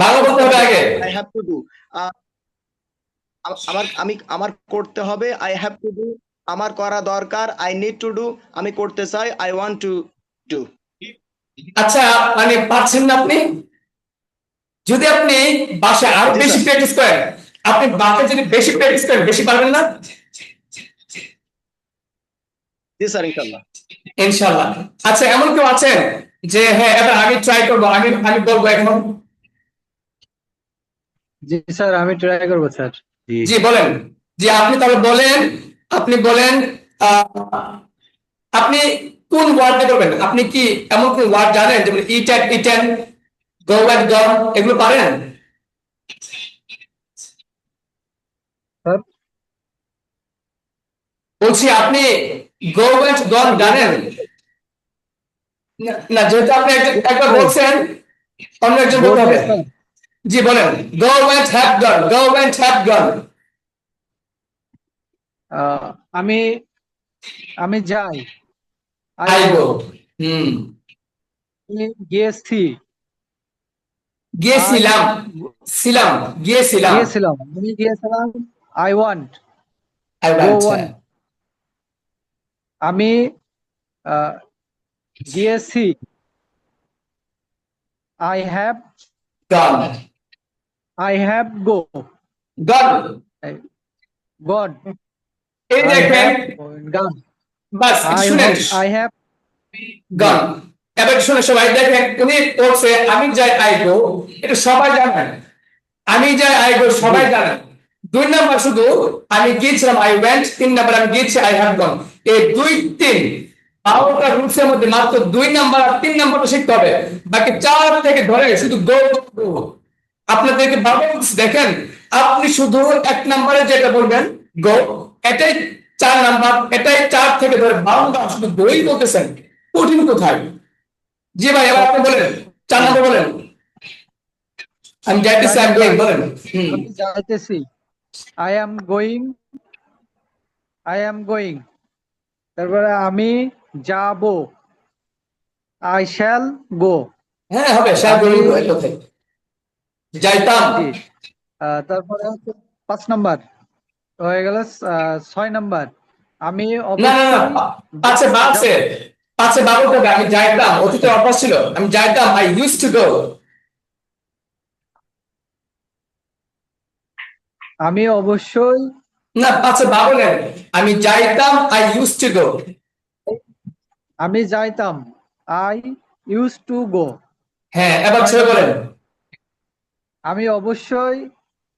ভালো বলতে হবে আগে। আই হ্যাভ টু ডু, আমার করতে হবে, আই হ্যাভ টু ডু, আমার করা দরকার, আই নিড টু ডু, আমি করতে চাই, আই ওয়ান্ট টু ডু। আচ্ছা মানে পারছেন না আপনি? যদি আপনি বাসায় আরো বেশি প্র্যাকটিস করেন, আপনি বাসায় যদি বেশি প্র্যাকটিস করেন বেশি পারবেন না? জি স্যার ইনশাআল্লাহ। ইনশাআল্লাহ। আচ্ছা এমন কেউ আছেন যে হ্যাঁ এবার আমি ট্রাই করব, আমি বলবো এখন? জি স্যার, আমি ট্রাই করবো স্যার। জি বলেন। জি আপনি তাহলে বলেন, আপনি বলেন আপনি কোন ওয়ার্ডটা করবেন? আপনি কি এমন কোন ওয়ার্ড জানেন যেমন ইট অ্যাট ইটেন, গো অ্যাট গন, এগুলো পারেন? স্যার বলছি আপনি গো অ্যাট গন জানেন না? যেহেতু আপনি একবার বলছেন, অন্য একজন বলতে হবে। জি বলেন, go at have gone, go at have gone. আমি যাই, আই গো। গিয়েছি গিয়েছিলাম ছিলাম গিয়েছিলাম গিয়েছিলাম আমি গিয়েছিলাম I want I go went, one আমি গিয়েছি I have gone, go gone. God এই আই দেখেন হ্যাভ গান বাস শুনেন আই হ্যাভ gone। এবার শুনে সবাই দেখেন উনি বলছে আমি যাই আই গো, এটা সবাই জানেন। আমি যাই আই গো সবাই জানেন। 2 নাম্বার শুধু আমি গিয়েছিলাম আই ওয়েন্ট, 3 নাম্বার আমি গিয়েছি আই হ্যাভ গন। এই 2 3 বারোটা রুলস এর মধ্যে মাত্র 2 নাম্বার আর 3 নাম্বারটা শিখতে হবে, বাকি 4 থেকে ধরে শুধু গো গো। আপনাদেরকে বারবার দেখেন, আপনি শুধু 1 নাম্বারে যেটা বলবেন গো, এটাই 4 নাম্বার, এটাই 4 থেকে ধরে 12 বার শুধু গোই বলতেছেন। কঠিন কোথায়? জি ভাই, এবার আপনি বলেন 4 নাম্বার বলেন। আমি যাইতেছি আমি গোইং বলেন। আমি যাইতেছি আই অ্যাম গোয়িং তারপরে আমি যাব আই শ্যাল গো হ্যাঁ হবে স্যার গোইং গো এটা কোথায়? যাইতাম। তারপরে হচ্ছে 5 নাম্বার হয়ে গেল। 6 নাম্বার আমি না না না, অবশ্যই পাঁচে বাড়ছে, পাঁচে বাড়তে হবে। আমি যাইতাম, অতীতের অভ্যাস ছিল, আমি যাইতাম আই ইউজ টু গো। আমি অবশ্যই না পাঁচে বাবলেন, আমি যাইতাম আই ইউজ টু গো। আমি যাইতাম আই ইউজ টু গো হ্যাঁ এবার ছেড়ে বলেন। আমি অবশ্যই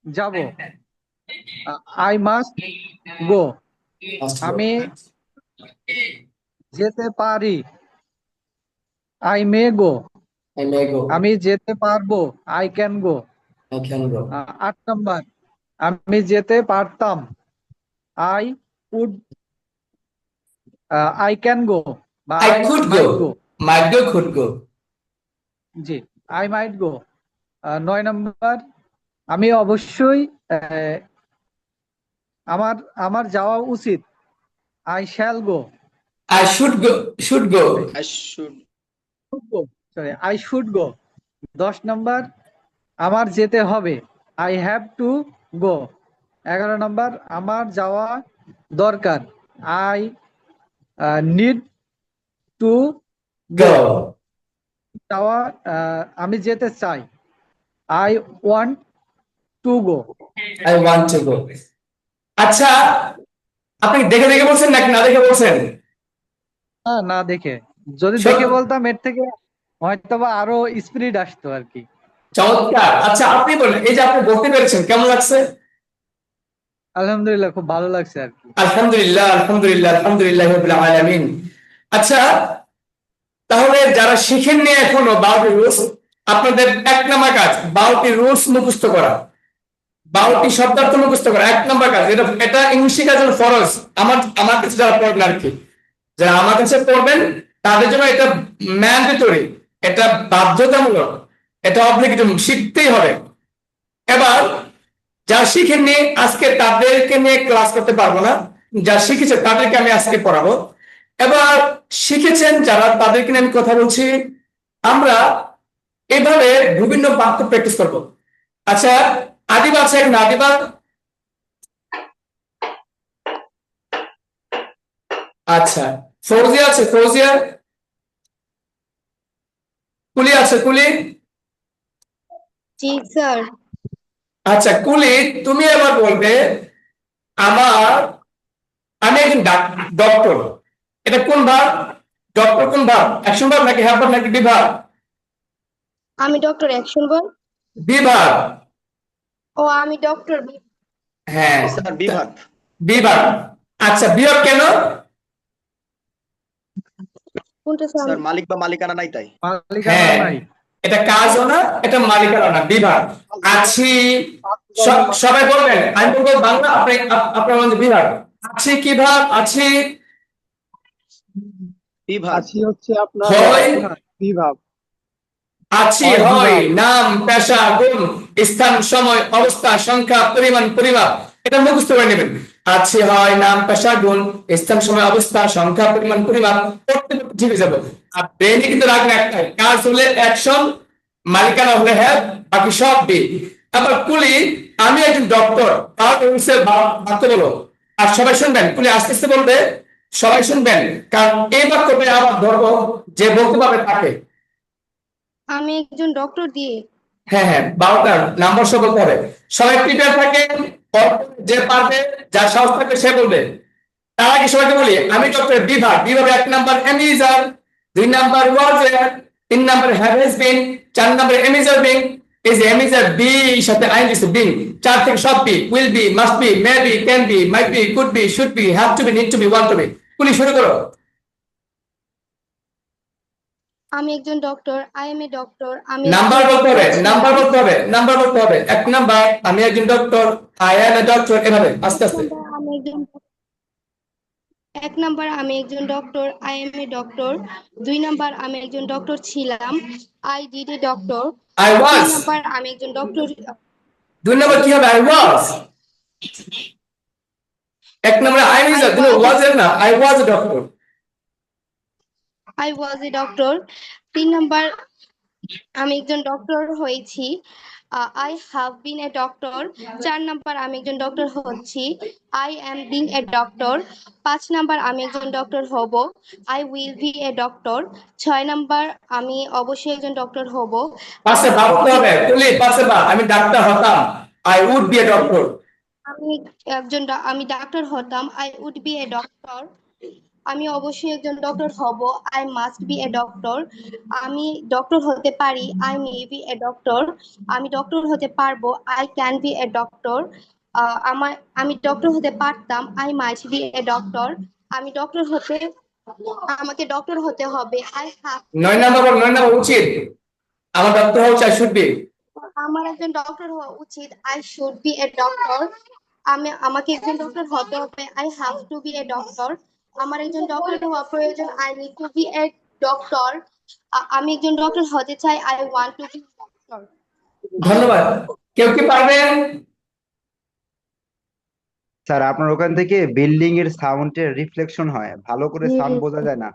যাব আই মাস্ট গো আমি যেতে পারি I may go I may go, আমি যেতে পারবো I can go. I can go, 8 number আমি যেতে পারতাম I would I can go বা I could might go, go. might go, could go, জি আই মাইট গো। 9 নাম্বার আমি অবশ্যই আমার আমার যাওয়া উচিত I shall go I should go, should go, I should. Sorry I should go. 10 number আমার যেতে হবে I have to go. 11 number আমার যাওয়া দরকার I need to go. go, যাওয়া আমি যেতে চাই I want to go. I want to go। আচ্ছা আপনি দেখে দেখে বলছেন নাকি না দেখে বলছেন? না দেখে, যদি সব- দেখে বলতাম এর থেকে হয়তো বা আরো স্পিড আসতো আর কি। চমৎকার। আচ্ছা আপনি বলেন, এই যে আপনি বলতে পেরেছেন কেমন লাগছে? আলহামদুলিল্লাহ খুব ভালো লাগছে আর কি। আলহামদুলিল্লাহ আলহামদুলিল্লাহ আলহামদুলিল্লাহ রাব্বিল আলামিন। আচ্ছা তাহলে যারা শিখেননি এখনো 12টি রুলস, আপনাদের 1 নাম্বার কাজ 12টি রুলস মুখস্থ করা, 12টি শব্দার্থ মুখস্থ করা 1 নাম্বার কাজ। এটা ইংলিশ শেখার জন্য ফরজ। আমার কাছে যারা পড়বেন আর কি, যারা আমার কাছে পড়বেন তাদের জন্য এটা ম্যান্ডেটরি, এটা বাধ্যতামূলক, এটা অবলিগেটরি, শিখতেই হবে। এবার যারা শিখেননি আজকে তাদেরকে নিয়ে ক্লাস করতে পারবো না, যারা শিখেছে তাদেরকে আমি আজকে পড়াবো। এবার শিখেছেন যারা তাদেরকে নিয়ে আমি কথা বলছি। আমরা এভাবে বিভিন্ন বাক্য প্র্যাকটিস করব। আচ্ছা আদিবা আছে না? আদিবা আচ্ছা, ফৌজিয়া আছে? ফৌজিয়া, কুলি আছে? কুলি, জি স্যার। আচ্ছা কুলি তুমি এবার বলবে আমি একজন ডক্টর। এটা কোন ভাব? ডক্টর কোন ভাব? অ্যাকশন ভাব নাকি হ্যাভ ভাব নাকি বিভাগ? আমি ডক্টর অ্যাকশন বল। বিভাগ। ও আমি ডক্টর। হ্যাঁ স্যার বিভাগ। বিভাগ। আচ্ছা বিভাগ কেন? কোনটা স্যার? স্যার মালিক বা মালিকানা নাই তাই। মালিকানা হ্যাঁ নাই। এটা কাজও না, এটা মালিকানা না, বিভাগ। আছি সবাই বলবেন, আমি বলবো বাংলা, আপনার বলবেন বিভাগ। আছি কি ভাব? আছি বিভাগ। আছি হচ্ছে আপনার হয়, বিভাগ। আছি হয় হয় বিভাগ। নাম, পেশা, গুণ, স্থান, সময়, অবস্থা, সংখ্যা, পরিমাণ, পরিমাপ, এটা মুখস্থ করে নেবেন। আছে হয় নাম পেশা গুণ স্থান সময় অবস্থা সংখ্যা পরিমাণ পরিমাপ প্রত্যেক ঠিক হয়ে যাবে। আর ব্রেনে কিন্তু রাখবে একটাই, কাজ হলে অ্যাকশন, মালিকানা হলে হ্যাভ, বাকি সব বি। আবার কুলি আমি একজন ডক্টর, তার বাক্য বলো। আর সবাই শুনবেন, কুলি আস্তে আস্তে বলবে, সবাই শুনবেন, কারণ এই বাক্যটা আবার ধরবো যে বলতে পারবে তাকে। আমি একজন ডক্টর দিয়ে। হ্যাঁ হ্যাঁ, 12টা নাম্বার সহ বলতে হবে। সবাই প্রিপেয়ার থাকে, যে পারবে, যার সাহস থাকবে সে বলবে। তার আগে সবাইকে বলি, আমি ডক্টর বিভাগ, বিভাগে 1 number এমিজার, 2 number was, 3 number have has bin, 4 number এমিজার being. এই যে এমিজার বি সাথে আইন দিছে বিং, 4 থেকে সব be, will be, must be, may be, can be, might be, could be, should be, have to be, need to be, want to be. Police শুরু করো। আমি একজন doctor, I am a doctor. আমি নাম্বার একজন বলতে হবে, ডক্টর নাম্বার ছিলাম। বলতে হবে, নাম্বার বলতে হবে। 1 নাম্বার আমি একজন doctor, I am a doctor, এভাবে আস্তে আস্তে। এক নাম্বার আমি একজন doctor, I am a doctor. 2 number আমি একজন ডক্টর ছিলাম, I did a doctor. I 3 was. Number আমি একজন ডক্টর। 2 নাম্বার কি হবে? I was. 1 number I is, I 2 was ওয়াজ এর না, I was a doctor. I was a doctor. 3 number আমি একজন ডক্টর হয়েছি, I have been a doctor. 4 number আমি একজন ডক্টর হচ্ছি, I am being a doctor. 5 number আমি একজন ডক্টর হব, I will be a doctor. 6 number আমি অবশ্যই একজন ডক্টর হব, পাশে I ভাবতে must be- হবে, তুলি পাশে বা, আমি ডাক্তার হতাম, I would be a doctor. আমি ডাক্তার হতাম, I would be a doctor. আমি অবশ্যই একজন ডক্টর হব, I must be a doctor. আমি ডক্টর হতে পারি, I may be a doctor. আমি ডক্টর হতে পারবো, I can be a doctor. আমি ডক্টর হতে পারতাম, I might be a doctor. আমাকে ডক্টর হতে হবে, আই হ্যাভ। 9 নাম্বার বল, 9 নাম্বার উচিত, আমার ডক্টর হওয়া চাই, শুড বি। আমার একজন ডক্টর হওয়া উচিত, I should be a doctor. আমাকে একজন ডক্টর হতে হবে, I have to be a doctor. আমার একজন ডক্টর হওয়া প্রয়োজন, I need to be a doctor. আমি একজন ডক্টর হতে চাই, I want to be doctor. ধন্যবাদ। কেউ কি পারবেন? স্যার আপনার ওখান থেকে বিল্ডিং এর সাউন্ডের রিফ্লেকশন হয়, ভালো করে সাউন্ড বোঝা যায় না।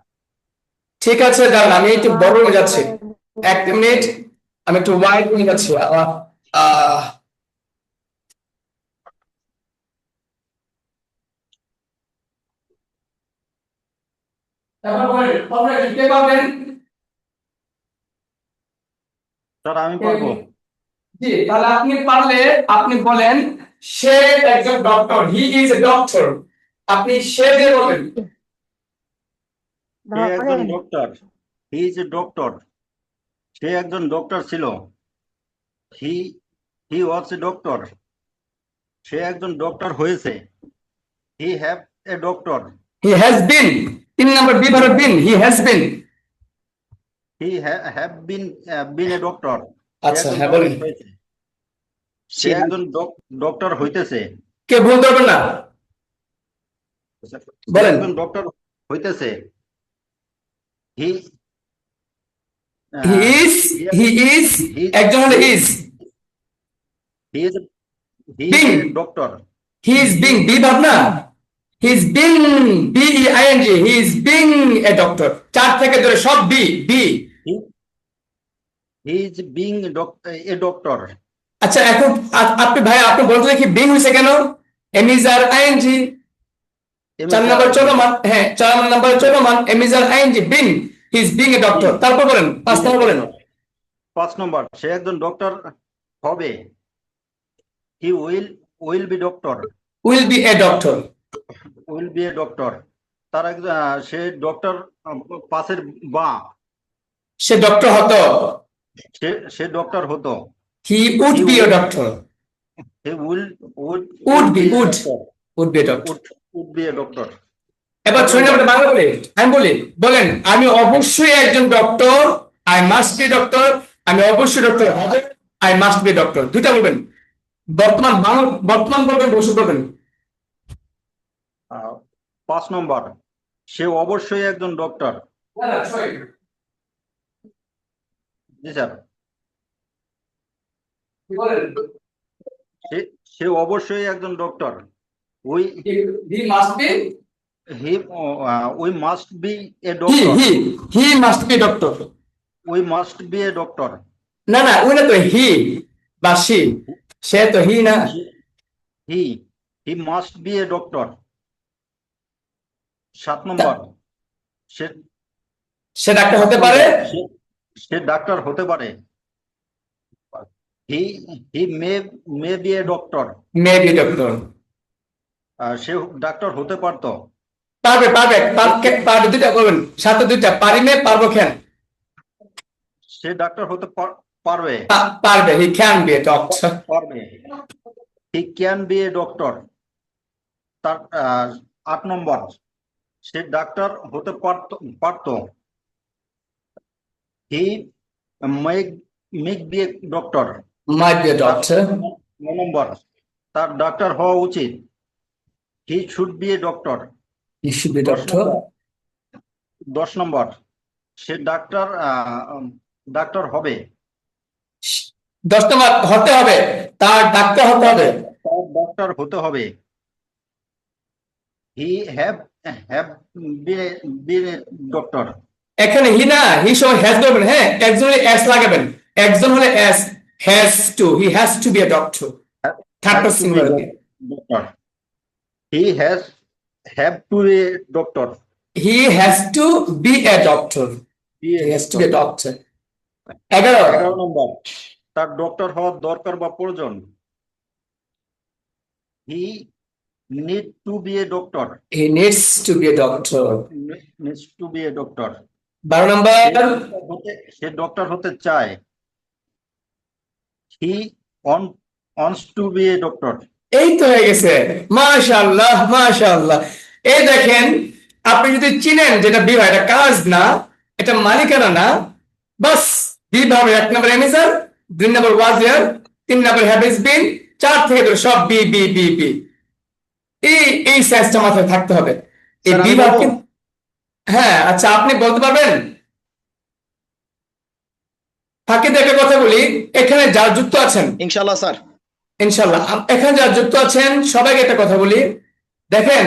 ঠিক আছে, দাঁড়ান, আমি একটু বড় রুমে যাচ্ছি, 1 মিনিট, আমি একটু ওয়াইড রুমে যাচ্ছি। তারপর বলেন, পারবেন? কে পারবেন? স্যার আমি পারবো। জি, তাহলে আপনি পারলে আপনি বলেন, সে একজন doctor, he is a doctor. আপনি সে দিয়ে বলেন। সে একজন doctor, he is a doctor. সে একজন ডক্টর ছিল, হি হি ওয়াজ এ ডক্টর। সে একজন ডক্টর হয়েছে, he have a doctor. He has been, 3 number be verb been, he has been. He have been a doctor. আচ্ছা, হ্যাঁ বলেন। সে একজন ডক্টর হইতেছে। কে ভুল করবেন না, সে বলেন। একজন ডক্টর হইতেছে, হি হি ইজ, হি ইজ, একজন হলো is, he is being, a doctor. He is being, be verb না, he is being, B E I N G, he is being a doctor. 4 থেকে ধরে সব be, be. He is being a doctor. আচ্ছা, এখন আপনি ভাই, আপনি বলতে দেখি বিং হয়েছে কেন? এম ইজ আর আইএনজি, 4 নম্বর চলমান, হ্যাঁ 4 নম্বর চলমান, am is are ING, being, he is being a doctor. তারপর বলেন 5 নম্বর বলেন। 5 নম্বর, সে একজন ডক্টর হবে, he will B doctor. Will be a doctor, will be a doctor. তার সে ডক্টর পাশের বা, সে ডক্টর হতো, সে ডক্টর হতো, he would be a doctor, he would be, would be a doctor. Would be a doctor. এবার 6 নম্বরটা বাংলা বলে আমি বলি, বলেন, আমি অবশ্যই একজন doctor, I must B doctor. আমি অবশ্যই ডক্টর হবে, আই মাস্ট বি ডক্টর। দুইটা বলবেন, বর্তমান বলবেন, ভবিষ্যৎ বলবেন। 5 নম্বর, সে অবশ্যই একজন ডক্টর। জি স্যার, সে অবশ্যই একজন doctor. we He must be. he we must be a He doctor. he must be doctor. We must be a doctor. না না ওই না তো he বা she সে তো he না He must be a doctor. 7 number say say doctor হতে পারে সে ডাক্তার হতে পারে। he may be a doctor. May be doctor say doctor হতে পারতো। পারবে পারবে পারবে দুইটা বলবেন সাথে দুইটা পারিমে পারবো কেন সে ডাক্তার হতে পারবে। পারবে he can be a doctor পারবে। he can be a doctor. তার 8 নম্বর সে ডাক্তার হতে পারতো। he may be a doctor. might be a doctor 9 নম্বর তার ডাক্তার হওয়া উচিত। he should be a doctor. he should be a doctor 10 number say doctor হবে। 10 নম্বর হতে হবে তার ডাক্তার হতে হবে তার ডাক্তার হতে হবে। he have been a doctor. এখানে হি না হি সময় হ্যাজ বলবেন হ্যাঁ একজনের এস লাগাবেন একজন হলে S has to he has to be a doctor third person singular Doctor. He have to be a doctor. He has to be a doctor he has to be a doctor 11 নম্বর তার ডক্টর হওয়ার দরকার বা প্রয়োজন। he need to be a doctor. he needs to be a doctor needs to be a doctor. 12 number say doctor হতে চায়। he wants to be a doctor. এই তো হয়ে গেছে মাশাআল্লাহ মাশাআল্লাহ এই দেখেন আপনি যদি চিনেন যেটা বিবাহ এটা কাজ না এটা মালিকানা না বাস বিভাবে 1 নম্বর এমিসার 2 নম্বর ওয়াজ হিয়ার 3 নম্বর হ্যাভিস বিন 4 থেকে ধরে সব বি বি বি বি এই সেন্সটা মাথায় থাকতে হবে এই স্যার, আমি বিভাগ বলবো? হ্যাঁ আচ্ছা আপনি বলতে পারবেন ফাঁকে দেখে কথা বলি এখানে যারা যুক্ত আছেন ইনশাআল্লাহ স্যার। ইনশাল্লাহ এখানে যারা যুক্ত আছেন সবাইকে একটা কথা বলি দেখেন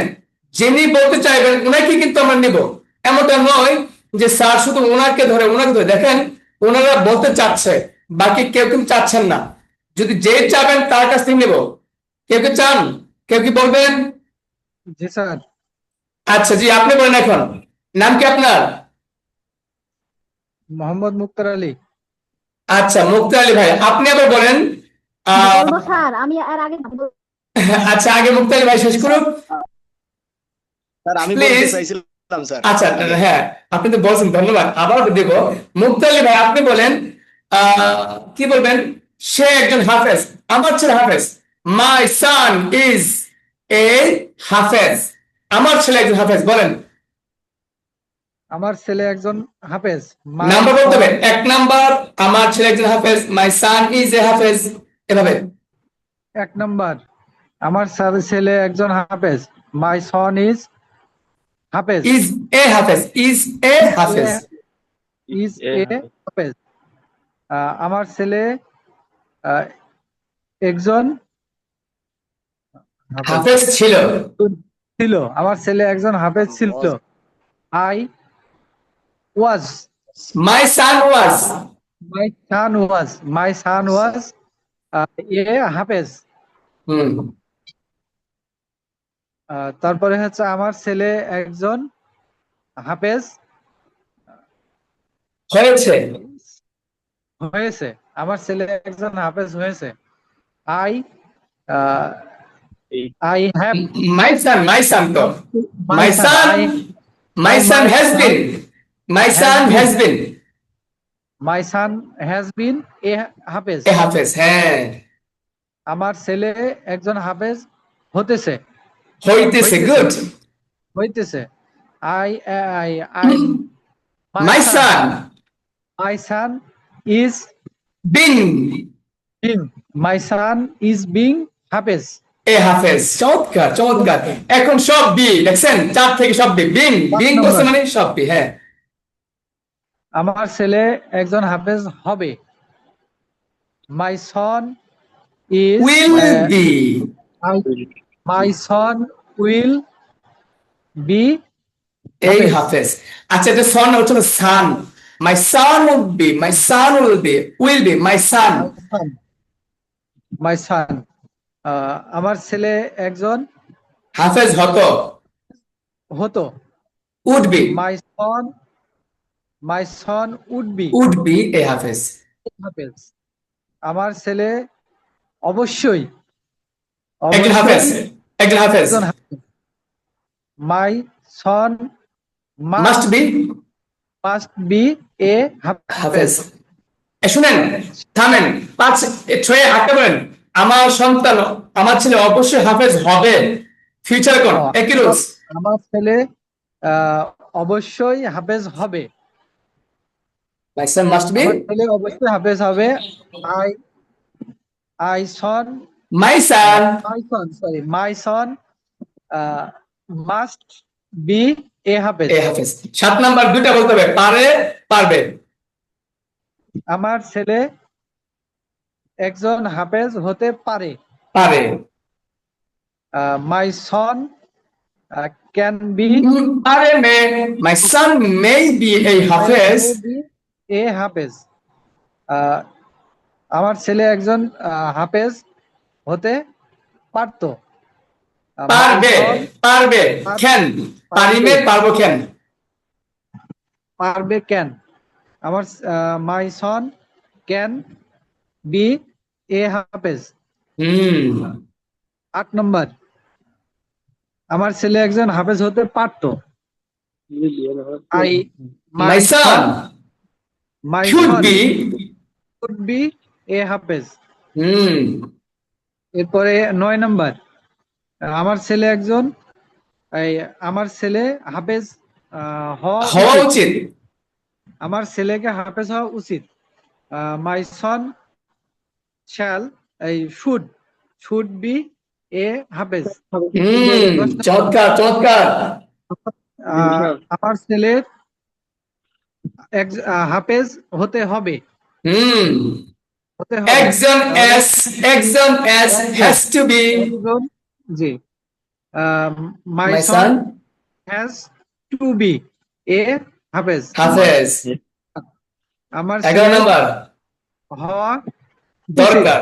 যিনি বলতে চাইবেন ওনাকে কিন্তু আমরা নিব এমনটা নয় যে স্যার শুধু ওনাকে ধরে দেখেন ওনারা বলতে চাচ্ছে বাকি কেউ কিন্তু চাচ্ছেন না যদি যে চাবেন তার কাছ থেকে নেব কেউ কি চান কেউ কি বলবেন জি স্যার। আচ্ছা জি আপনি বলেন এখন নাম কি আপনার মোহাম্মদ মুক্তার আলী। আচ্ছা মুক্তার আলী ভাই আপনি আবার বলেন বলবো স্যার আমি আর আগে আচ্ছা আগে মুক্তার আলী ভাই শেষ করুন স্যার আমি Please. বলতে চাইছিলাম স্যার। আচ্ছা হ্যাঁ আপনি তো বলছেন ধন্যবাদ আবার দেব মুক্তালি ভাই আপনি বলেন কি বলবেন সে একজন হাফেজ আমার ছেলে হাফেজ মাই সান ইজ এ হাফেজ আমার ছেলে একজন হাফেজ বলেন আমার ছেলে একজন হাফেজ। নাম্বার বলতে হবে 1 নাম্বার আমার ছেলে একজন হাফেজ মাই সান ইজ এ হাফেজ এভাবে 1 নম্বর আমার ছেলে একজন হাফেজ। মাই সন ইজ হাফেজ। ইজ এ হাফেজ ইজ এ হাফেজ ইজ এ হাফেজ। আমার ছেলে একজন হাফেজ ছিল আমার ছেলে একজন হাফেজ ছিল। আই ওয়াজ মাই সান ওয়াজ মাই সান ওয়াজ এ হাফেজ। তারপরে হচ্ছে আমার ছেলে একজন হাফেজ হয়েছে। আমার ছেলে একজন হাফেজ হয়েছে। আই হ্যাভ my son তো my son has been my son has been এ হাফেজ। a hafiz হ্যাঁ আমার ছেলে একজন হাফেজ হতেছে good হইতেছে। my son is being হাফেজ। a hafiz চমৎকার চমৎকার এখন সব বি দেখছেন 4 থেকে সব বি বিং বলছে মানে সব বি হ্যাঁ আমার ছেলে একজন হাফেজ হবে। My son is will be My son will be এই Hafiz. হাফেজ। আচ্ছা, এটা সন হচ্ছে সান। মাই সান will be my son. My son. আমার ছেলে একজন হাফেজ হতো, হতো। would be My son would be a হাফেজ। হাফেজ। আমার ছেলে অবশ্যই একজন হাফেজ, একজন হাফেজ। একজন হাফেজ। My son must be a হাফেজ। শুনেন, থামেন, 5-6 আটকে বলেন। আমার সন্তান, আমার ছেলে অবশ্যই হাফেজ হবে। ফিউচার কোন একই রুলস। আমার ছেলে অবশ্যই হাফেজ হবে। My son must be, আমার ছেলে অবশ্যই হাফেজ হবে। my son My son must be a হাফেজ। a হাফেজ। 7 নাম্বার দুইটা বলতে হবে, পারবে। আমার ছেলে একজন হাফেজ হতে পারে। My son can be my son may be a হাফেজ। a হাফেজ। আমার ছেলে একজন হাফেজ হতে পারতো। পারবে can, পারবো can। আমার my son can be a হাফেজ। 8 নম্বর, আমার ছেলে একজন হাফেজ হতে পারতো। my son should be a হাফেজ। এরপরে 9 নম্বর, আমার ছেলে হাফেজ হওয়া উচিত। আমার ছেলেকে হাফেজ হওয়া উচিত। My son should be a হাফেজ। চমৎকার। আমার ছেলের হাফেজ হতে হবে। একজন has to be, G. My son has to be a হাফেজ। আমার 11 নাম্বার হওয়া দরকার।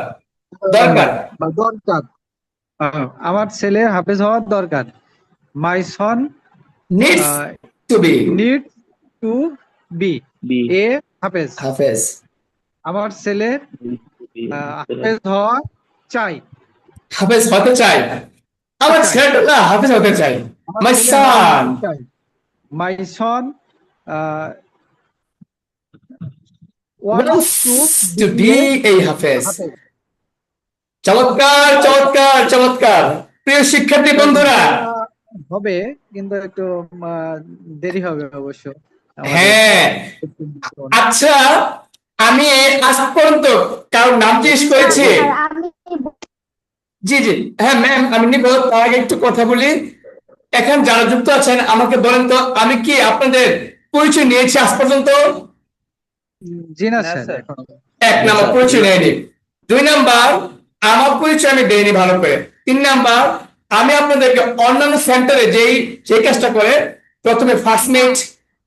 আমার ছেলে হাফেজ হওয়া দরকার। My son needs to be a হাফেজ। আমার ছেলে হাফেজ হতে চাই। আমার ছেলেটা হাফেজ হতে চাই। My son wants to be a হাফেজ। চমৎকার। প্রিয় শিক্ষার্থী বন্ধুরা, হবে কিন্তু একটু দেরি হবে অবশ্য। হ্যাঁ, আচ্ছা, আমি আজ পর্যন্ত কারোর নাম জিজ্ঞেস করেছি? জি, হ্যাঁ ম্যাম, আমি নিব। তার আগে একটু কথা বলি। এখন যারা যুক্ত আছেন আমাকে বলেন তো, আমি কি আপনাদের পরিচয় নিয়েছি আজ পর্যন্ত? জি না স্যার। 1 নাম্বার, পরিচয় নেয়নি। 2 নাম্বার, আমার পরিচয় আমি দেইনি ভালো করে। 3 নাম্বার, আমি আপনাদেরকে অন্যান্য সেন্টারে যে কাজটা করে, প্রথমে first meet,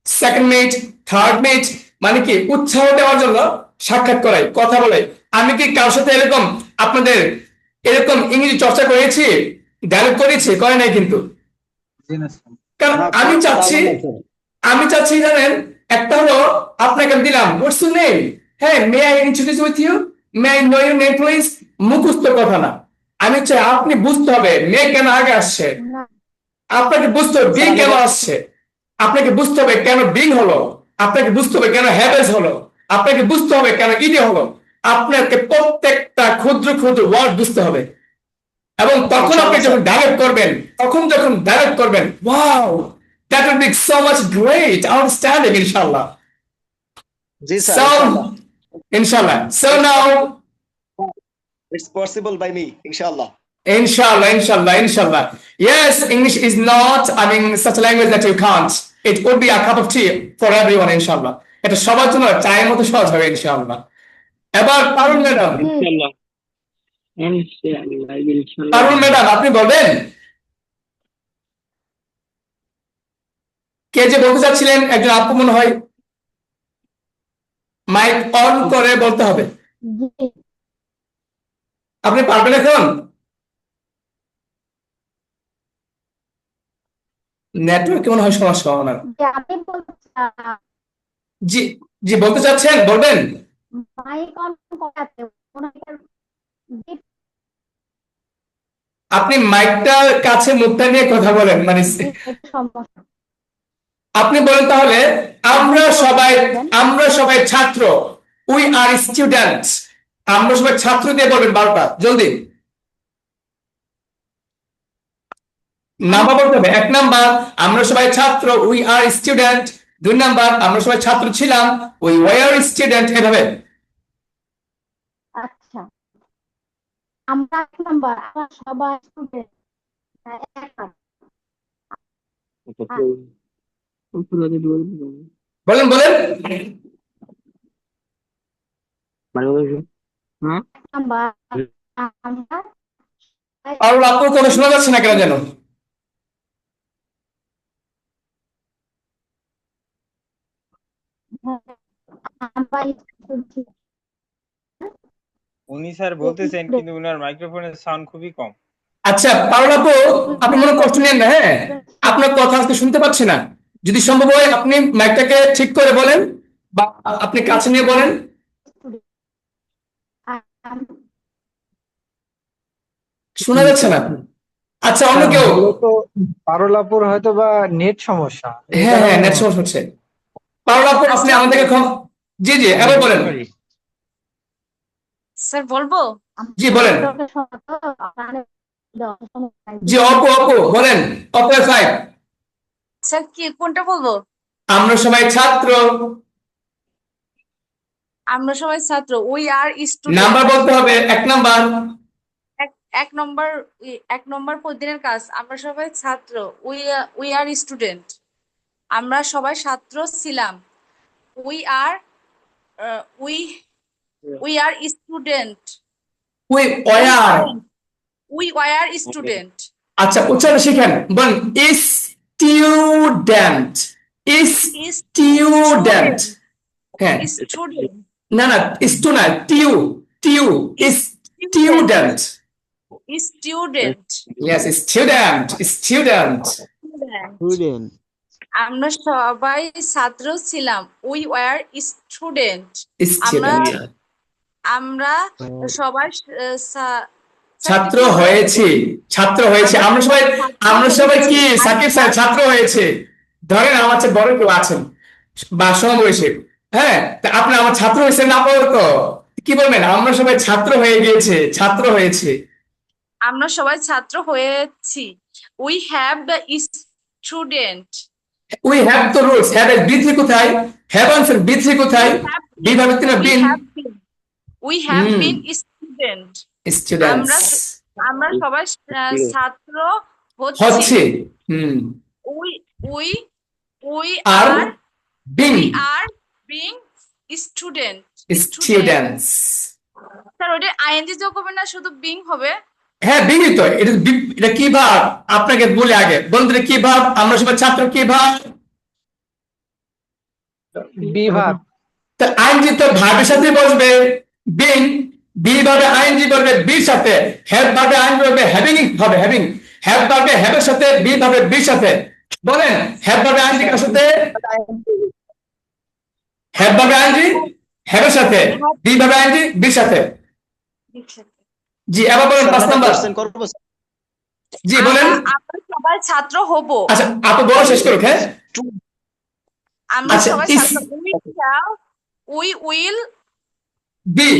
second meet, third meet, মানে কি উৎসাহ দেওয়ার জন্য সাক্ষাৎ করাই, কথা বলাই। আমি কি কারোর সাথে আপনাদের এরকম ইংরেজি চর্চা করেছি, ডায়লগ করেছি? করে নাই কিন্তু। কারণ আমি চাচ্ছি জানেন, একটা হলো আপনাকে দিলাম হোয়াটস ইউর নেম, হ্যাঁ, may I introduce with you, may I know your name please. মুখস্থ কথা না, আমি চাই আপনি বুঝতে হবে মে কেন আগে আসছে, আপনাকে বুঝতে হবে বিং কেন আসছে, আপনাকে বুঝতে হবে কেন বিং হলো, আপনাকে বুঝতে হবে কেন হ্যাভেজ হলো, আপনাকে বুঝতে হবে কেন ইডি হলো। আপনাকে প্রত্যেকটা ক্ষুদ্র ওয়ার্ড বুঝতে হবে। এবং তখন আপনি যখন ডাইরেক্ট করবেন, wow, that will be so much great understanding, inshallah. G sir, inshallah. So now it's possible by me, inshallah. Inshallah. Yes, English is not, such a language that you can't. It would be a cup of tea for everyone, inshallah. এটা সবার জন্য চায়ের মতো সহজ হবে, ইনশাআল্লাহ। এবার পারুল ম্যাডাম, পারুল ম্যাডাম আপনি বলবেন কে যে বলতে চাচ্ছিলেন? একজন আপু মনে হয়, মাইক অন করে বলতে হবে। জি আপনি পারবেন এখন? নেটওয়ার্কে মনে হয় সমস্যা আমার। জি আমি বলতে জি জি বলতে চাচ্ছেন, বলবেন। মাইক অন করা আছে ওনাকে জি আপনি মাইকটার কাছে মুখটা নিয়ে কথা বলেন, মানে জি একটু সমস্যা আপনি বলেন তাহলে, আমরা সবাই ছাত্র, উই আর স্টুডেন্টস। আমরা সবাই ছাত্র দিয়ে বলবেন 12টা জলদি। নাম্বার বলতে হবে। 1 নাম্বার আমরা সবাই ছাত্র, উই আর স্টুডেন্ট। 2 নাম্বার আমরা সবাই ছাত্র ছিলাম, উই ওয়ার স্টুডেন্ট। এভাবে। আচ্ছা আমরা 1 নাম্বার আমরা সবাই স্টুডেন্ট 1 নাম্বার বলেন বলেন। নাম্বার আমরা আর আপনার কথা শোনা যাচ্ছে না কেন যেন? আমরা উনি স্যার বলতেছেন কিন্তু উনার মাইক্রোফোনের সাউন্ড খুবই কম। আচ্ছা পারুল আপু, আপনি মনে কষ্ট নেন না, হ্যাঁ? আপনার কথা আজকে শুনতে পাচ্ছি না। যদি সম্ভব হয় আপনি মাইকটাকে ঠিক করে বলেন বা আপনি কাছে নিয়ে বলেন। শোনা যাচ্ছে না। আচ্ছা অন্য কেউ? মূলত পারুল আপুর হয়তো বা নেট সমস্যা, এই হ্যাঁ হ্যাঁ কারণে নেট সমস্যা হচ্ছে। পারুল আপু আপনি আমাদেরকে জি জি এবার বলেন। স্যার বলবো? জি বলেন। জি অপু বলেন। অপু 5। স্যার কি কোনটা বলবো? আমরা সবাই ছাত্র। আমরা সবাই ছাত্র, উই আর স্টুডেন্ট। নাম্বার বলতে হবে। 1 নাম্বার এক নম্বর, 1 নম্বর প্রতিদিনের কাজ। আমরা সবাই ছাত্র, উই আর স্টুডেন্ট। আমরা সবাই ছাত্র ছিলাম, we are we are student. We were. We were student. আচ্ছা উচ্চারণ শিখেন, বলেন স্টুডেন্ট। স্টুডেন্ট। হ্যাঁ স্টুডেন্ট। না না স্টু না, টিউ স্টুডেন্ট। স্টুডেন্ট। Yes student. আমরা সবাই ছাত্র ছিলাম, উই ওয়ার স্টুডেন্ট। আমরা আমরা সবাই ছাত্র হয়েছি। আমরা সবাই কি সাকিব স্যার ছাত্র হয়েছে। ধরেন আমার চেয়ে বড় কেউ আছেন বা সমবয়সী, হ্যাঁ, তা আপনি আমার ছাত্র হয়েছেন না? তো কি বলবেন? আমরা সবাই ছাত্র হয়ে গিয়েছে, ছাত্র হয়েছে। আমরা সবাই ছাত্র হয়েছি, we have the student. We have তো রুলস, হ্যাভ এর বি3 কোথায়? হ্যাভ আনসার বি3 কোথায়? বি ভাবে তিন been. We have been student. Students. আমরা সবাই ছাত্র হচ্ছে। We we we are are being being student. Students. Sir ওটা আইএনজি যোগ হবে না, শুধু বিং হবে? হ্যাঁ বিংই তো। এটা কি ভাব আপনাকে বলে আগে বলুন তো, কি ভাব? আমরা সবাই ছাত্র কি ভাব? বিভাগ। তা আইনজি তো ভাবের সাথে বসবে। বিং বি ভাবে আইনজি বলবে বির সাথে, হ্যাভ ভাবে আইনজি বলবে হ্যাভিং হবে, হ্যাভ ভাবে হ্যাভের সাথে, বি ভাবে বির সাথে। বলেন হ্যাভ ভাবে আইনজি কার সাথে? হ্যাভ ভাবে আইনজি হ্যাভের সাথে, বি ভাবে আইনজি বির সাথে। জি এবার বলেন 5 নাম্বার। জি বলেন। আমরা সবাই ছাত্র হব। আচ্ছা আপনি বলা শেষ করুক। হ্যাঁ আমরা সবাই ছাত্র, we will be.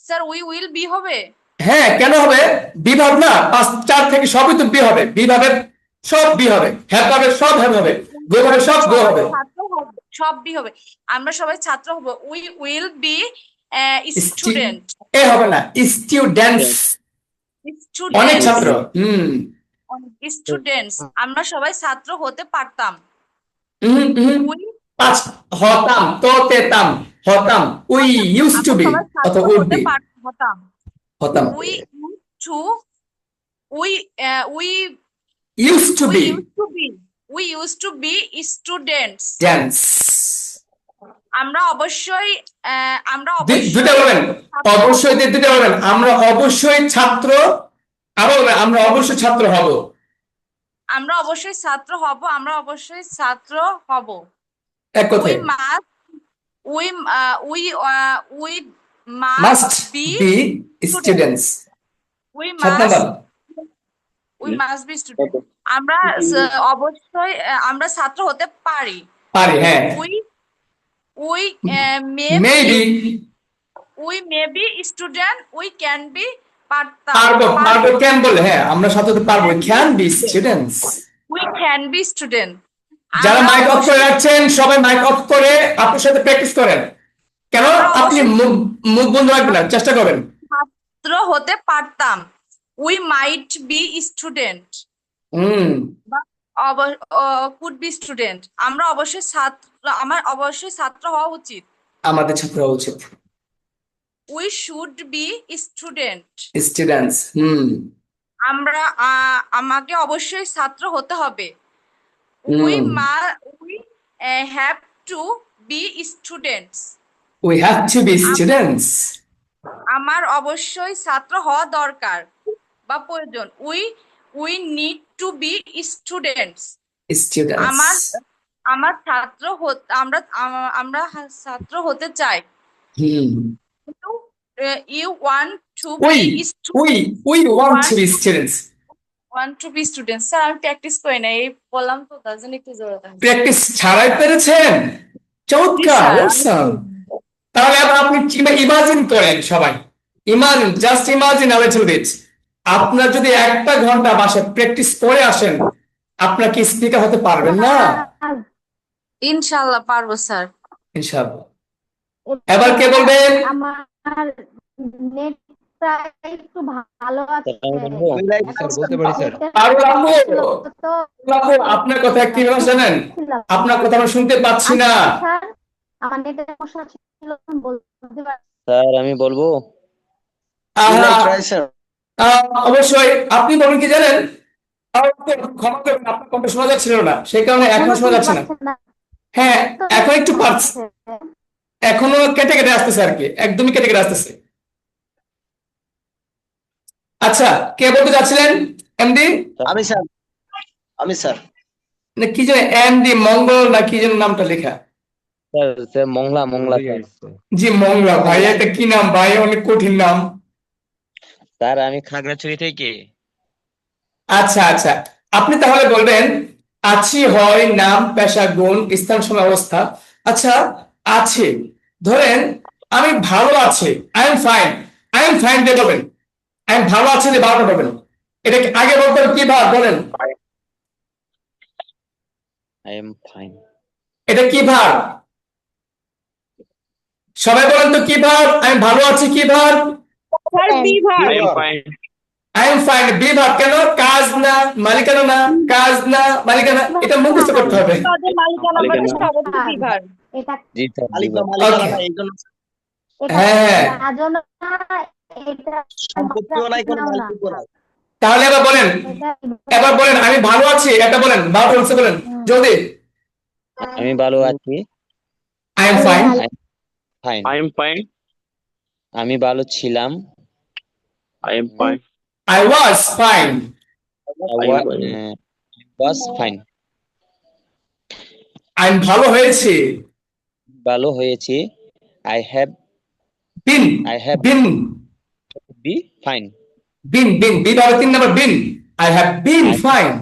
Sir we will be হবে? হ্যাঁ কেন হবে? বি ভাব না, 5 4 থেকে সবই তো বি হবে। বি ভাবে সব বি হবে, হ্যাভ ভাবে সব হ্যাভ হবে, গো ভাবে সব গো হবে। সব বি হবে। আমরা সবাই ছাত্র হব, উই উইল বি স্টুডেন্ট। এ হবে না, স্টুডেন্টস। অনেক ছাত্র। স্টুডেন্টস। আমরা সবাই ছাত্র হতে পারতাম, পাঁচ হতাম তেতাম হতাম উই ইউজ টু আমরা বি সবাই ছাত্র অথবা উড হতে বি হতাম। হতাম we to we we use to we be use to be students. Dance আমরা অবশ্যই দুটা বলেন অবশ্যই দুটা বলেন আমরা অবশ্যই ছাত্র আরো বলেন, আমরা অবশ্যই ছাত্র হব আমরা অবশ্যই ছাত্র হব। আমরা অবশ্যই ছাত্র হব। এক উই কথায় must we we we must must be be students we সাত must number we must be student. আমরা অবশ্যই আমরা ছাত্র হতে পারি। পারি হ্যাঁ we we maybe we may be student. We can be পারতাম। পারবো কেন বলে হ্যাঁ আমরা সাথে হতে পারবো can be students we can be student. যারা মাইক অফ করে রাখছেন সবাই মাইক অফ করে আপনার সাথে প্র্যাকটিস করেন কেন আপনি মুখ বন্ধ রাখবেন না চেষ্টা করেন ছাত্র হতে পারতাম। We might be student could be student. আমরা অবশ্যই আমার অবশ্যই ছাত্র হওয়া উচিত। আমাদের ছাত্র হওয়া উচিত we should be student. Students আমাকে অবশ্যই ছাত্র হতে হবে। We have to be students. We have to be students আমার অবশ্যই ছাত্র হওয়া দরকার বা প্রয়োজন। We need to be students. আমার স্টুডেন্টস আমরা ছাত্র হতে চাই। You want to we be want to be students sir আমি প্র্যাকটিস করি না, এই বললাম তো তার জন্য একটু জোরে প্র্যাকটিস ছাড়াই পেরেছেন চমৎকার awesome. তাহলে এবার আপনি ইমাজিন করেন সবাই just imagine a little bit আপনার যদি 1টা ঘন্টা বাসায় প্র্যাকটিস করে আসেন আপনার কি স্পিকার হতে পারবেন না ইনশাআল্লাহ পারবো স্যার। ইনশাআল্লাহ এবার কে বলবেন আমার নেটটা একটু ভালো আছে। বলতে পারি স্যার আপনার কথা কি জানেন আপনার কথা আমরা শুনতে পাচ্ছি না স্যার আমার নেটের সমস্যা ছিল বলতে পারি। স্যার আমি বলবো অবশ্যই আপনি বলুন কি জানেন ক্ষমা করবেন আপনার কণ্ঠ শোনা যাচ্ছিল না সেই কারণে এখন শোনা যাচ্ছে না হ্যাঁ এখন একটু পারছে এখনো কেটে কেটে আসতেছে আর কি একদমই কেটে কেটে আসতেছে আচ্ছা কে বলতে যাচ্ছিলেন এমডি আমি স্যার না কি যেন এমডি মঙ্গল না কি যেন নামটা লেখা স্যার মংলা জি মঙ্গলা ভাই এটা কি নাম ভাই অনেক কঠিন নাম স্যার আমি খাগড়াছড়ি থেকে। আচ্ছা আচ্ছা আপনি তাহলে বলবেন আছি হয় নাম পেশা গুণ স্থান সময় অবস্থা আচ্ছা আছে ধরেন আমি ভালো আছি আই এম ফাইন দিয়ে বলবেন আমি ভালো আছি যে ভালো বলবেন এটা কি আগে বলতে হবে কি ভাব বলেন আই এম ফাইন এটা কি ভাব সবাই বলেন তো কি ভাব আমি ভালো আছি কি ভাব আই এম ফাইন বি ভাব কেন কাজ না মালিকানা না কাজ না মালিকানা এটা মুখস্থ করতে হবে এটা জি স্যার হ্যাঁ তাহলে এবার বলেন আমি ভালো আছি এটা বলেন ভালো বলছে বলেন জলদি আমি ভালো আছি আই এম ফাইন আমি ভালো ছিলাম I was fine. was fine I'm ভালো হয়েছে I have been be fine been be ভাবে 3 number been I have been fine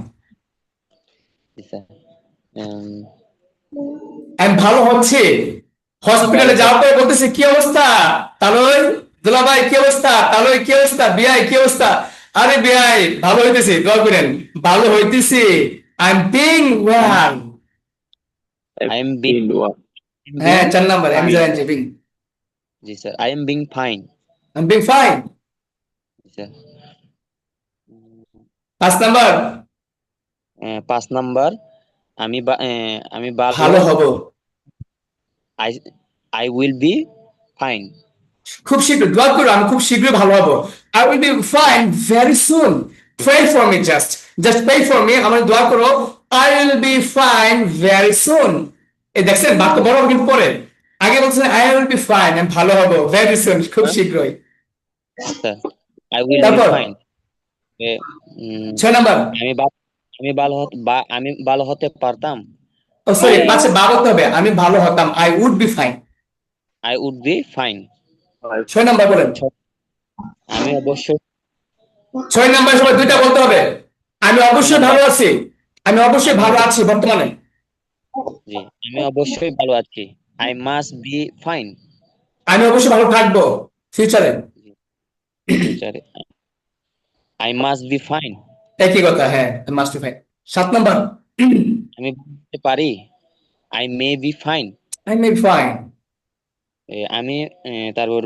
I'm ভালো হচ্ছে হসপিটালে যাওয়ার পরে বলতেছে কি অবস্থা তালয় দুলাভাই কি অবস্থা তালয় কি অবস্থা বিআই কি অবস্থা আরে বিআই ভালো হইতেছে দোয়া করেন ভালো হইতেছে I'm being well হ্যাঁ 4 নাম্বার আমি জানি being G sir I am being fine I'm being fine sir 5 number 5 number আমি ভালো হব I I will be fine. খুব শীঘ্র দোয়া করো, আমি খুব শীঘ্রই ভালো হব। I will be fine very soon. Pray for me, just pray for me. আমার দোয়া করো, I will be fine very soon. এই দেখছেন বাক্য বড় কিন্তু পরে আগে বলছেন I will be fine, আমি ভালো হব very soon, খুব শীঘ্রই। আচ্ছা, I will be তারপর fine. 6 নাম্বার, আমি ভালো হতে পারতাম। ও সরি আচ্ছা বা বলতে হবে, আমি ভালো হতাম I would be fine। I would be fine. 6 number বলেন। আমি অবশ্যই 6 নাম্বার সবাই দুইটা বলতে হবে, আমি অবশ্যই ভালো আছি, আমি অবশ্যই ভালো আছি বর্তমানে। জি, আমি অবশ্যই ভালো আছি। I must be fine. আমি অবশ্যই ভালো থাকবো ফিউচারে। I must be fine. একই কথা, হ্যাঁ মাস্ট বি ফাইন। 7 নাম্বার, আমি বলতে পারি I may be fine. I may be fine। আমি তারপর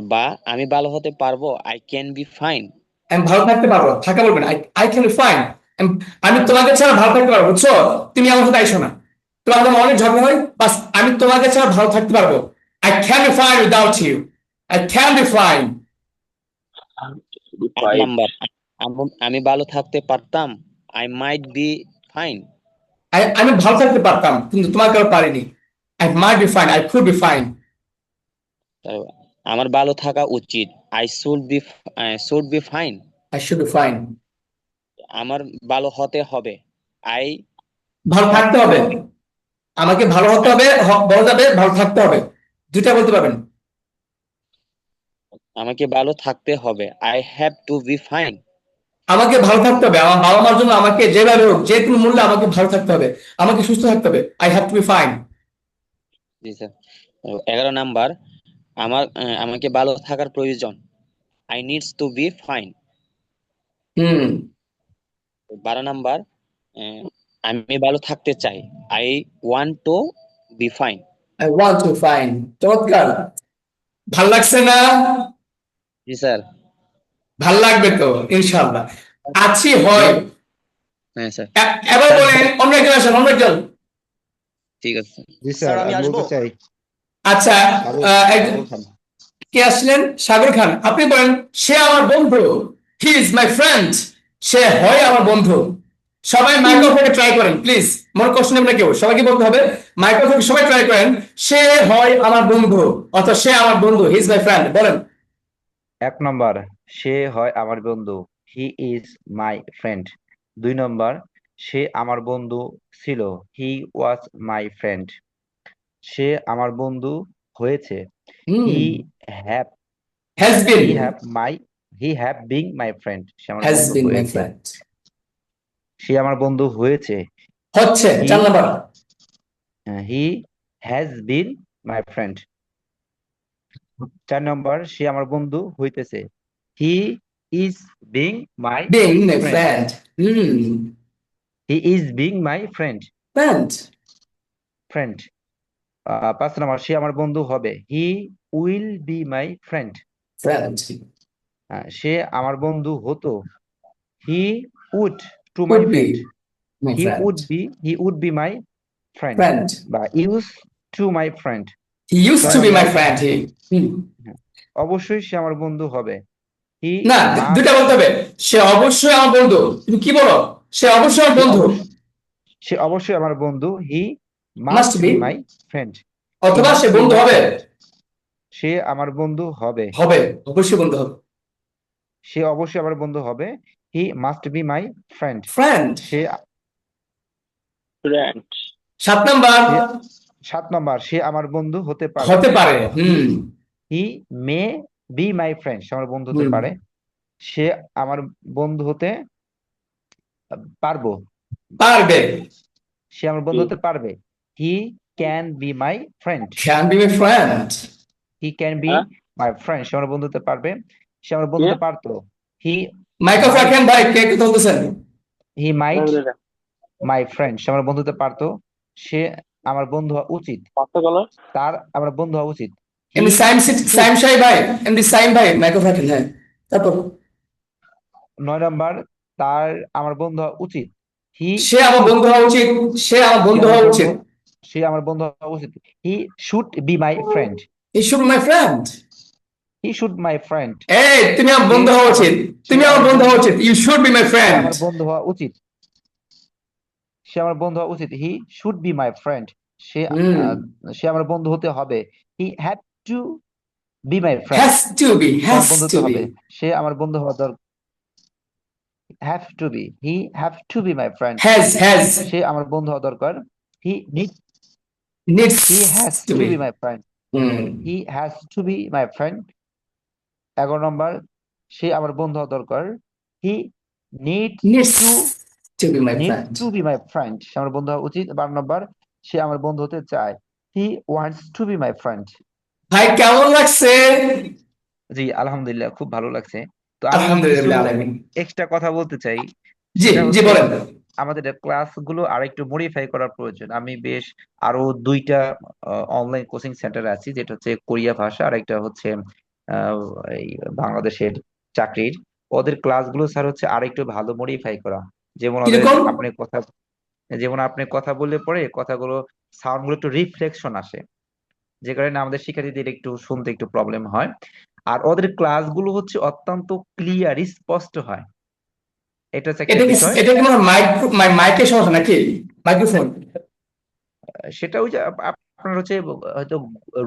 আমি ভালো হতে পারবো I can be fine. আমি ভালো থাকতে পারবো, থাকা বলবেন I can be fine। আমি তোমাকে ছাড়া ভালো থাকতে পারবো, বুঝছো? তুমি আমার সাথে আইসো না, তোমার আমার অনেক ঝগড়া হয়, বাস আমি তোমাকে ছাড়া ভালো থাকতে পারবো। I can be fine without you, I can be fine। 8 number, আমি ভালো থাকতে পারতাম I might be fine. আমি ভালো থাকতে পারতাম কিন্তু তোমার কারো পারিনি, I might be fine, I could be fine। আমার ভালো থাকা উচিত I should be fine. I should be fine। আমার ভালো হতে হবে ভালো থাকতে হবে, আমাকে ভালো হতে হবে, বলা যাবে ভালো থাকতে হবে, দুইটা বলতে পারবেন। আমাকে ভালো থাকতে হবে I have to be fine. আমাকে ভালো থাকতে হবে, আমার বাবা মার জন্য আমাকে যেভাবে হোক যে কোনো মূল্যে আমাকে ভালো থাকতে হবে, আমাকে সুস্থ থাকতে হবে, I have to be fine। G sir. 11 number, আমাকে ভালো থাকার প্রয়োজন I needs to be fine. 12 number, আমি ভালো থাকতে চাই I want to be fine. I want to be fine। চমৎকার, ভাল লাগছে না? জি স্যার। ভাল লাগবে তো ইনশাআল্লাহ। আছি হয়। হ্যাঁ স্যার। এবার বলেন অন্য একজন আসেন, অন্য একজন। ঠিক আছে জি স্যার, আমি আমি আসবো? বলতে চাই। আচ্ছা, সাগর খান। কে আসলেন? সাগর খান, আপনি বলেন সে আমার বন্ধু, হি ইজ মাই ফ্রেন্ড। সে হয় আমার বন্ধু। সবাই মাইক্রোফোনে ট্রাই করেন প্লিজ, মনে কষ্ট নেবেন না কেউ, সবাইকে বলতে হবে মাইক্রোফোনে সবাই ট্রাই করেন, সে হয় আমার বন্ধু অথবা সে আমার বন্ধু, হি ইজ মাই ফ্রেন্ড। বলেন। 1 নম্বর, সে হয় আমার বন্ধু, হি ইজ মাই ফ্রেন্ড। 2 নম্বর, সে আমার বন্ধু ছিল, হি ওয়াজ মাই ফ্রেন্ড। সে আমার বন্ধু হয়েছে, he have has been, he have being my friend. সে আমার হ্যাজ বন্ধু বিন মাই হয়েছে, ফ্রেন্ড। সে আমার বন্ধু হয়েছে, হচ্ছে 4 number, he has been my friend. 4 number, সে আমার বন্ধু হইতেছে, he is being my being my friend. Friend. He is being my friend. Friend. 5 number, সে আমার বন্ধু হবে, he will be my friend. Friend. সে আমার বন্ধু হতো, he would to my would be friend. my he friend। Would be my friend Friend। বা use to my friend. He used to be my friend, he। অবশ্যই সে আমার বন্ধু হবে, হি না, দুটা বলতে হবে, সে অবশ্যই আমার বন্ধু। তুমি কি বলো? সে অবশ্যই আমার বন্ধু, সে অবশ্যই আমার বন্ধু, হি Must must be। Be my friend. অথবা সে বন্ধু হবে, সে আমার বন্ধু হবে, হবে অবশ্যই বন্ধু হবে। সে অবশ্যই আমার বন্ধু হবে, he must be my friend. Friend. Say 7 number, 7 নম্বর, সে আমার বন্ধু হতে পারে, হতে পারে। হি মে বি মাই ফ্রেন্ড। সে আমার বন্ধু হতে পারে, সে আমার বন্ধু হতে পারবো, পারবে। সে আমার বন্ধু হতে পারবে, he can be my friend. Can be my friend। He can be my friend. সে আমার বন্ধু হতে পারবে, সে আমার বন্ধু হতে পারতো, হি মাইক্রোফোন রাখেন ভাই, কে কথা বলতেছেন? হি মাইট মাই ফ্রেন্ড। সে আমার বন্ধু হতে পারতো, সে আমার বন্ধু হওয়া উচিত, তার আমার বন্ধু হওয়া উচিত। এমনি সাইম শাই ভাই, এমনি সাইম ভাই মাইক্রোফোন রাখেন। হ্যাঁ, তারপর 9 নম্বর, তার আমার বন্ধু হওয়া উচিত, হি সে আমার বন্ধু হওয়া উচিত, সে আমার বন্ধু হওয়া উচিত। সে আমার বন্ধু হওয়া উচিত। He should be my friend. He should be my friend. He should my friend. এই তুমি আমার সে বন্ধু হওয়া আমার উচিত, সে তুমি আমার আমার বন্ধু হওয়া বন্ধু উচিত, you should be my say friend. আমার বন্ধু হওয়া উচিত। সে আমার বন্ধু হওয়া উচিত। He should be my friend. সে হুম, সে আমার বন্ধু হতে হবে। He had to be my friend. has to be, সে আমার has বন্ধু to হতে be. হবে। সে আমার বন্ধু হওয়া দরকার। Have to be. He have to be my friend. Has সে আমার বন্ধু হওয়া দরকার। He need needs he has to to be. Be my friend. Hmm, he has to be my friend. 11 number, সে আমার বন্ধু হওয়া দরকার। He needs needs to to be my needs friend. To be my friend. সে আমার বন্ধু হওয়া উচিত। 12 নম্বর, সে আমার বন্ধু হতে চায়। He wants to be my friend. ভাই কেমন লাগছে? জি আলহামদুলিল্লাহ, খুব ভালো লাগছে। তো আমি কিছু আলহামদুলিল্লাহ আলামিন। এক্সট্রা কথা বলতে চাই। জি সেটা জি হচ্ছে বলেন। আমাদের ক্লাসগুলো আরেকটু মডিফাই করার প্রয়োজন। আমি বেশ আরো 2টা অনলাইন কোচিং সেন্টার আছি, যেটা হচ্ছে কোরিয়া ভাষা আর একটা হচ্ছে আহ, এই বাংলাদেশের চাকরির। ওদের ক্লাসগুলো স্যার হচ্ছে আরেকটু ভালো মডিফাই করা। যেমন ওদের কিরকম? যেমন আপনি কথা বললে পরে কথাগুলো সাউন্ড গুলো একটু রিফ্লেকশন আসে, যে কারণে আমাদের শিক্ষার্থীদের একটু শুনতে একটু প্রবলেম হয়। আর ওদের ক্লাসগুলো হচ্ছে অত্যন্ত ক্লিয়ার, স্পষ্ট হয়। এটা হচ্ছে একটা বিষয়। এটা কি মাইকের সমস্যা নাকি? মাইক্রোফোন? সেটা ওই যে আপনার হচ্ছে হয়তো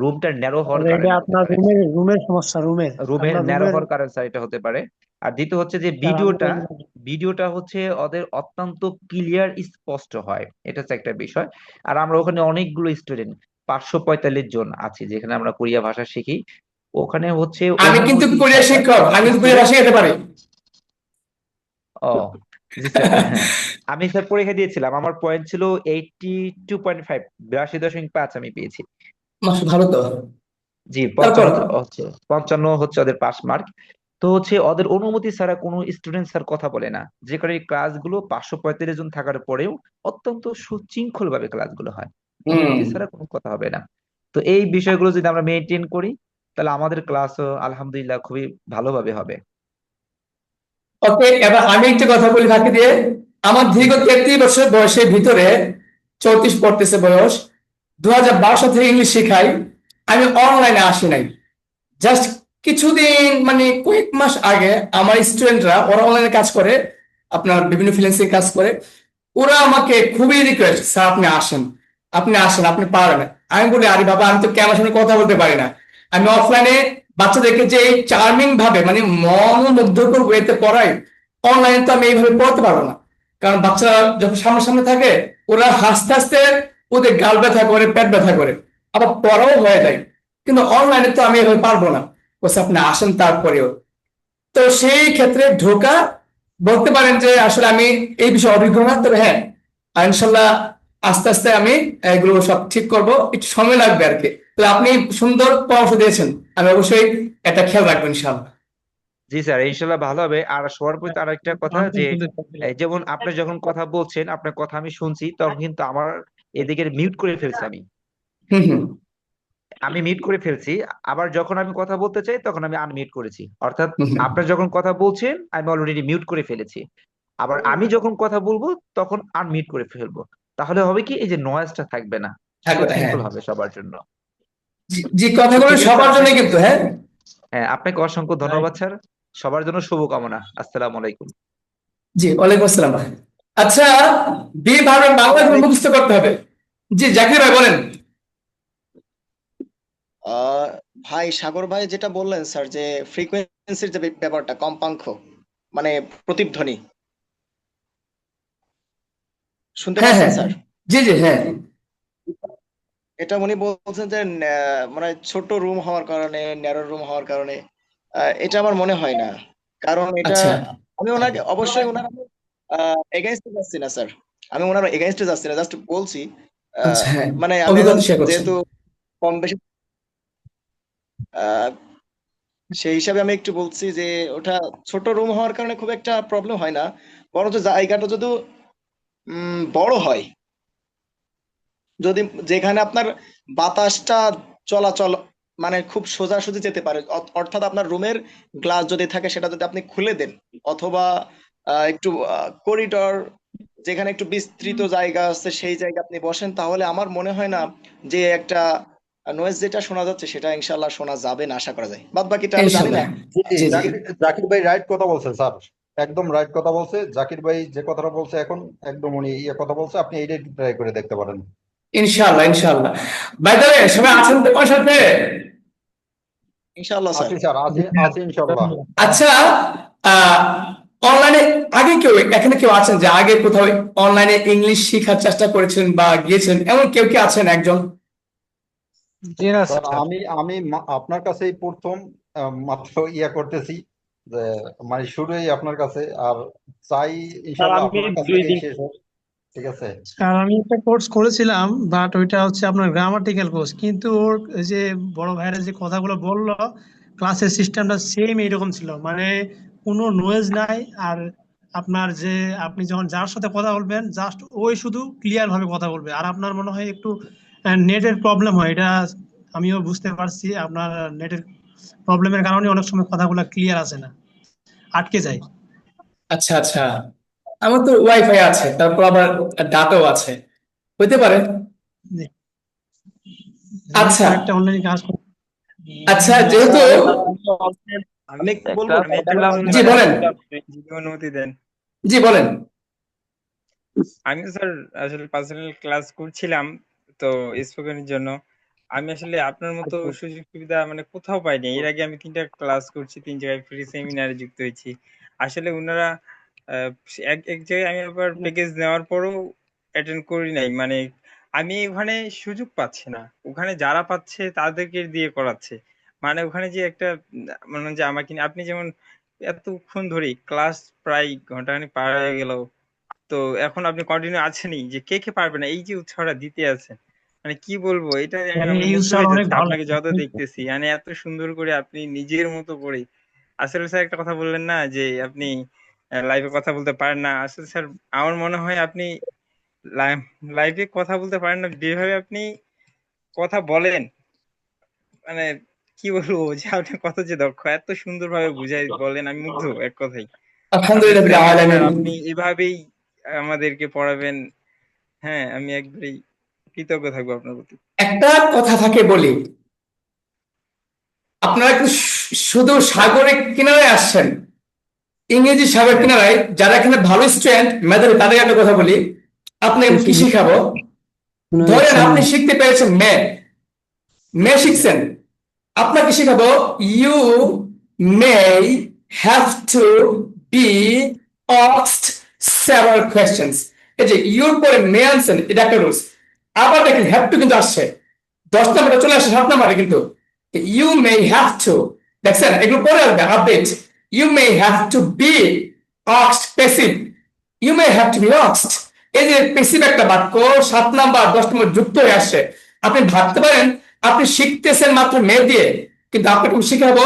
রুমটা ন্যারো হওয়ার তাহলে এটা কারণে হতে আপনার পারে। রুমের সমস্যা, রুমের আপনার ন্যারো রুমের। হওয়ার কারণে স্যার এটা হতে পারে। আর দ্বিতীয় হচ্ছে যে স্যার আমি ভিডিওটা হচ্ছে ওদের অত্যন্ত ক্লিয়ার, স্পষ্ট হয়। এটা হচ্ছে একটা বিষয়। আর আমরা ওখানে অনেকগুলো স্টুডেন্ট, 545 জন আছি, যেখানে আমরা কোরিয়া ভাষা শিখি। ওখানে হচ্ছে আমি কিন্তু কোরিয়া শিক্ষক, আমি কিন্তু কোরিয়া ভাষা শিখাতে পারি। ও জি স্যার, হ্যাঁ। আমি স্যার পরীক্ষা দিয়েছিলাম, আমার পয়েন্ট ছিল 82.5, 82.5 আমি পেয়েছি। মাশাআল্লাহ, ভালো তো। জি, তারপর 55 হচ্ছে ওদের পাস মার্ক। তো হচ্ছে ওদের অনুমতি ছাড়া কোনো স্টুডেন্ট স্যার কথা বলে না, যে কারণে ক্লাসগুলো 545 জন থাকার পরেও অত্যন্ত সুশৃঙ্খল ভাবে ক্লাসগুলো হয়। হুম, অনুমতি ছাড়া কোনো কথা হবে না। তো এই বিষয়গুলো যদি আমরা মেনটেন করি, তাহলে আমাদের ক্লাসও আলহামদুলিল্লাহ খুবই ভালোভাবে হবে। ওকে, এবার আমি একটা কথা বলি ফাঁকি দিয়ে। আমার জি দীর্ঘ স্যার। 33 বছর বয়সের ভিতরে 34 পড়তেছে বয়স, 2012 সাল থেকে ইংলিশ শেখাই। আমি অনলাইনে আসি নাই। জাস্ট কিছুদিন মানে কয়েক মাস আগে আমার স্টুডেন্টরা, ওরা অনলাইনে কাজ করে, আপনার বিভিন্ন ফ্রিল্যান্সিং কাজ করে, ওরা আমাকে খুবই রিকোয়েস্ট, স্যার আপনি আসেন, আপনি আসেন, আপনি পারেন। আমি বলি আরে বাবা, আমি তো ক্যামেরার সামনে কথা বলতে পারি না। আমি অফলাইনে বাচ্চাদেরকে যে চার্মিং ভাবে মানে মনোমুগ্ধকর ওয়েতে পড়াই, অনলাইনে তো আমি এইভাবে পড়াতে পারবো না। কারণ বাচ্চারা যখন সামনে থাকে, ওরা হাসতে হাসতে ওদের গাল ব্যথা করে, পেট ব্যথা করে, আবার পড়াও হয়ে যায়। কিন্তু অনলাইনে তো আমি এভাবে পারবো না। বলছে আপনি আসেন তারপরেও। তো সেই ক্ষেত্রে ঢোকা, বলতে পারেন যে আসলে আমি এই বিষয়ে অভিজ্ঞ না, তবে হ্যাঁ ইনশাল্লাহ আস্তে আস্তে আমি এগুলো সব ঠিক করব, একটু সময় লাগবে আর কি। তো আপনি সুন্দর পরামর্শ দিয়েছেন, আমি অবশ্যই এটা খেয়াল রাখবো ইনশাল্লাহ। জি স্যার, ইনশাল্লাহ ভালো হবে। আর সর্বোপরি আর একটা কথা যে এই যেমন আপনি যখন কথা বলছেন, আপনার কথা আমি শুনছি, তখন কিন্তু আমার এদিকে মিউট করে ফেলছি আমি। হম হম। আমি মিউট করে ফেলছি। আবার যখন আমি কথা বলতে চাই তখন আমি আনমিউট করেছি। অর্থাৎ হম হম। আপনার যখন কথা বলছেন আমি অলরেডি মিউট করে ফেলেছি। আবার আমি যখন কথা বলবো তখন আনমিউট করে ফেলবো। তাহলে হবে কি, এই যে নয়েজটা থাকবে না, থাকবে না, হ্যাঁ। সুশৃঙ্খল হবে সবার জন্য। জি, তো কথাগুলো ঠিক আছে স্যার, সবার জন্য আপনাকে কিন্তু, হ্যাঁ। হ্যাঁ আপনাকে অসংখ্য ধন্যবাদ স্যার। সবার জন্য শুভকামনা। আসসালামু আলাইকুম। জি, ওয়ালাইকুম আসসালাম। আচ্ছা, বি ভার্বের বাংলা মুখস্থ করতে হবে। জি জাকির ভাই বলেন। ভাই সাগর ভাই যেটা বললেন স্যার, যে ফ্রিকোয়েন্সির যে ব্যাপারটা, কম্পাঙ্ক মানে প্রতিধ্বনি, শুনতে হ্যাঁ পাচ্ছেন হ্যাঁ, স্যার? জি জি, হ্যাঁ। এটা উনি বলছেন যে মানে ছোট রুম হওয়ার কারণে, ন্যারো রুম হওয়ার কারণে, এটা আমার মনে হয় না। কারণ এটা, আচ্ছা আমি ওনাকে অবশ্যই ওনার এগেইনস্টে যাচ্ছি না স্যার, আমি ওনার এগেইনস্টে যাচ্ছি না, জাস্ট বলছি আচ্ছা, হ্যাঁ, মানে আমি অভিজ্ঞতা শেয়ার করছেন। যেহেতু কম বেশি আহ, সেই হিসাবে আমি একটু বলছি যে ওটা ছোট রুম হওয়ার কারণে খুব একটা প্রবলেম হয় না, বরঞ্চ জায়গাটা যদি বড় হয়, যদি যেখানে আপনার বাতাসটা চলাচল মানে খুব সোজাসুজি যেতে পারে, অর্থাৎ আপনার রুমের গ্লাস যদি থাকে সেটা যদি আপনি খুলে দেন, অথবা একটু করিডর যেখানে একটু বিস্তৃত জায়গা আছে সেই জায়গা আপনি বসেন, তাহলে আমার মনে হয় না যে একটা নয়েজ যেটা শোনা যাচ্ছে সেটা ইনশাল্লাহ শোনা যাবে না, আশা করা যায়। বাদ বাকিটা আমি জানি না। ইনশাল্লাহ। জি জি। জাকির ভাই রাইট কথা বলছে স্যার, একদম রাইট কথা বলছে জাকির ভাই, যে কথাটা বলছে এখন একদম উনি কথা বলছে, আপনি এইটাই ট্রাই করে দেখতে পারেন। ইনশাল্লাহ ইনশাল্লাহ। বাই দ্য ওয়ে, সবাই আছেন তো আমার সাথে? ইনশাআল্লাহ স্যার। আছি স্যার, আছি ইনশাল্লাহ। আচ্ছা, অনলাইনে আগে কেউ এখানে কেউ আছেন যে আগে কোথাও অনলাইনে ইংলিশ শেখার চেষ্টা করেছেন বা গিয়েছেন, এমন কেউ কি আছেন একজন? জি না স্যার স্যার। আমি আপনার কাছেই প্রথম মাত্র করতেছি, যে মানে শুরুই আপনার কাছে, আর চাই ইনশাল্লাহ আপনার কাছ থেকেই শেষ হোক। ঠিক আছে স্যার আমি একটা কোর্স করেছিলাম, বাট ওইটা হচ্ছে আপনার গ্রামাটিক্যাল কোর্স, কিন্তু ওর ওই যে বড় ভাইরা যে কথাগুলো বললো, ক্লাসের সিস্টেমটা সেম এইরকম ছিল, মানে কোনো নয়েজ নাই। আর আপনার যে আপনি যখন যার সাথে কথা বলবেন জাস্ট ওই শুধু ক্লিয়ার ভাবে কথা বলবে। আর আপনার মনে হয় একটু নেটের প্রবলেম হয়, এটা আমিও বুঝতে পারছি। আপনার নেটের প্রবলেমের কারণে অনেক সময় কথাগুলো ক্লিয়ার আসে না, আটকে যায়। আচ্ছা আচ্ছা, আমার তো ওয়াইফাই আছে, তারপর আবার ডাটাও আছে, হইতে পারে। জি। আচ্ছা একটা অনলাইনে কাজ করি। আচ্ছা, যেহেতু আমি একটু বলবো। জি বলেন। যদি অনুমতি দেন। জি বলেন। আমি স্যার আসলে পার্সোনাল ক্লাস করছিলাম তো স্পোকেনের জন্য। আমি আসলে আপনার মতো সুযোগ সুবিধা মানে কোথাও পাইনি। এর আগে আমি 3টা ক্লাস করছি, 3 জায়গায় ফ্রি সেমিনারে যুক্ত হয়েছি। আসলে ওনারা এক এক জায়গায় আমি আবার প্যাকেজ নেওয়ার পরও অ্যাটেন্ড করি নাই, মানে আমি ওখানে সুযোগ পাচ্ছি না, ওখানে যারা পাচ্ছে তাদেরকে দিয়ে করাচ্ছে। মানে ওখানে যে একটা মানে যে আমাকে আপনি যেমন এতক্ষণ ধরে ক্লাস প্রায় ঘন্টাখানেক পার হয়ে গেল, তো এখন আপনি কন্টিনিউ আছেনই, যে কে কে পারবে না, এই যে উৎসাহটা দিতে আছেন, মানে কি বলবো, এটা মানে আমি এই মুগ্ধ উৎসাহ হয়ে অনেক যাচ্ছি ভালো আপনাকে লাগে। যত দেখতেছি, মানে এত সুন্দর করে আপনি নিজের মতো করে। আসলে স্যার একটা কথা বললেন না যে আপনি লাইভে কথা বলতে পারেন না, আসলে স্যার আমার মনে হয় আপনি লাইভে কথা বলতে পারেন না, যেভাবে আপনি কথা বলেন, মানে কি বলবো, যে আপনি কত যে দক্ষ, এত সুন্দর ভাবে বুঝাই বলেন, আমি মুগ্ধ এক কথাই। আপনার আলহামদুলিল্লাহ প্রতি বিল আমার আশা আলামিন। আপনি এভাবেই আমাদেরকে পড়াবেন। হ্যাঁ, আমি একবারেই কৃতজ্ঞ থাকবো আপনার প্রতি। একটা কথা থাকে বলি, আপনারা কিন্তু শুধু সাগরের কিনারায় আসছেন, ইংরেজি সাগর কিনারায় যারা এখানে ভালো স্টুডেন্ট মেধাবী, তাদের একটা কথা বলি, আপনাকে কি শিখাবো। ধরেন আপনি শিখতে পেরেছেন মে শিখছেন, আপনাকে শিখাবো you may have to be asked several questions. এই যে ইউর পরে মে আনছেন, এটা একটা রুলস। আবার দেখেন হ্যাভ টু কিন্তু আসছে 10 নম্বরে, চলে আসে 7 নম্বরে, কিন্তু ইউ মে হ্যাভ টু, দেখছেন এগুলো পরে আসবে update. You may have to be asked passive, you may have to be asked. এই যে প্যাসিভ একটা বাক্য 7 নাম্বার 10 নম্বর যুক্ত হয়ে আসছে। আপনি ভাবতে পারেন আপনি শিখতেছেন মাত্র মে দিয়ে, কিন্তু আপনাকে শিখাবো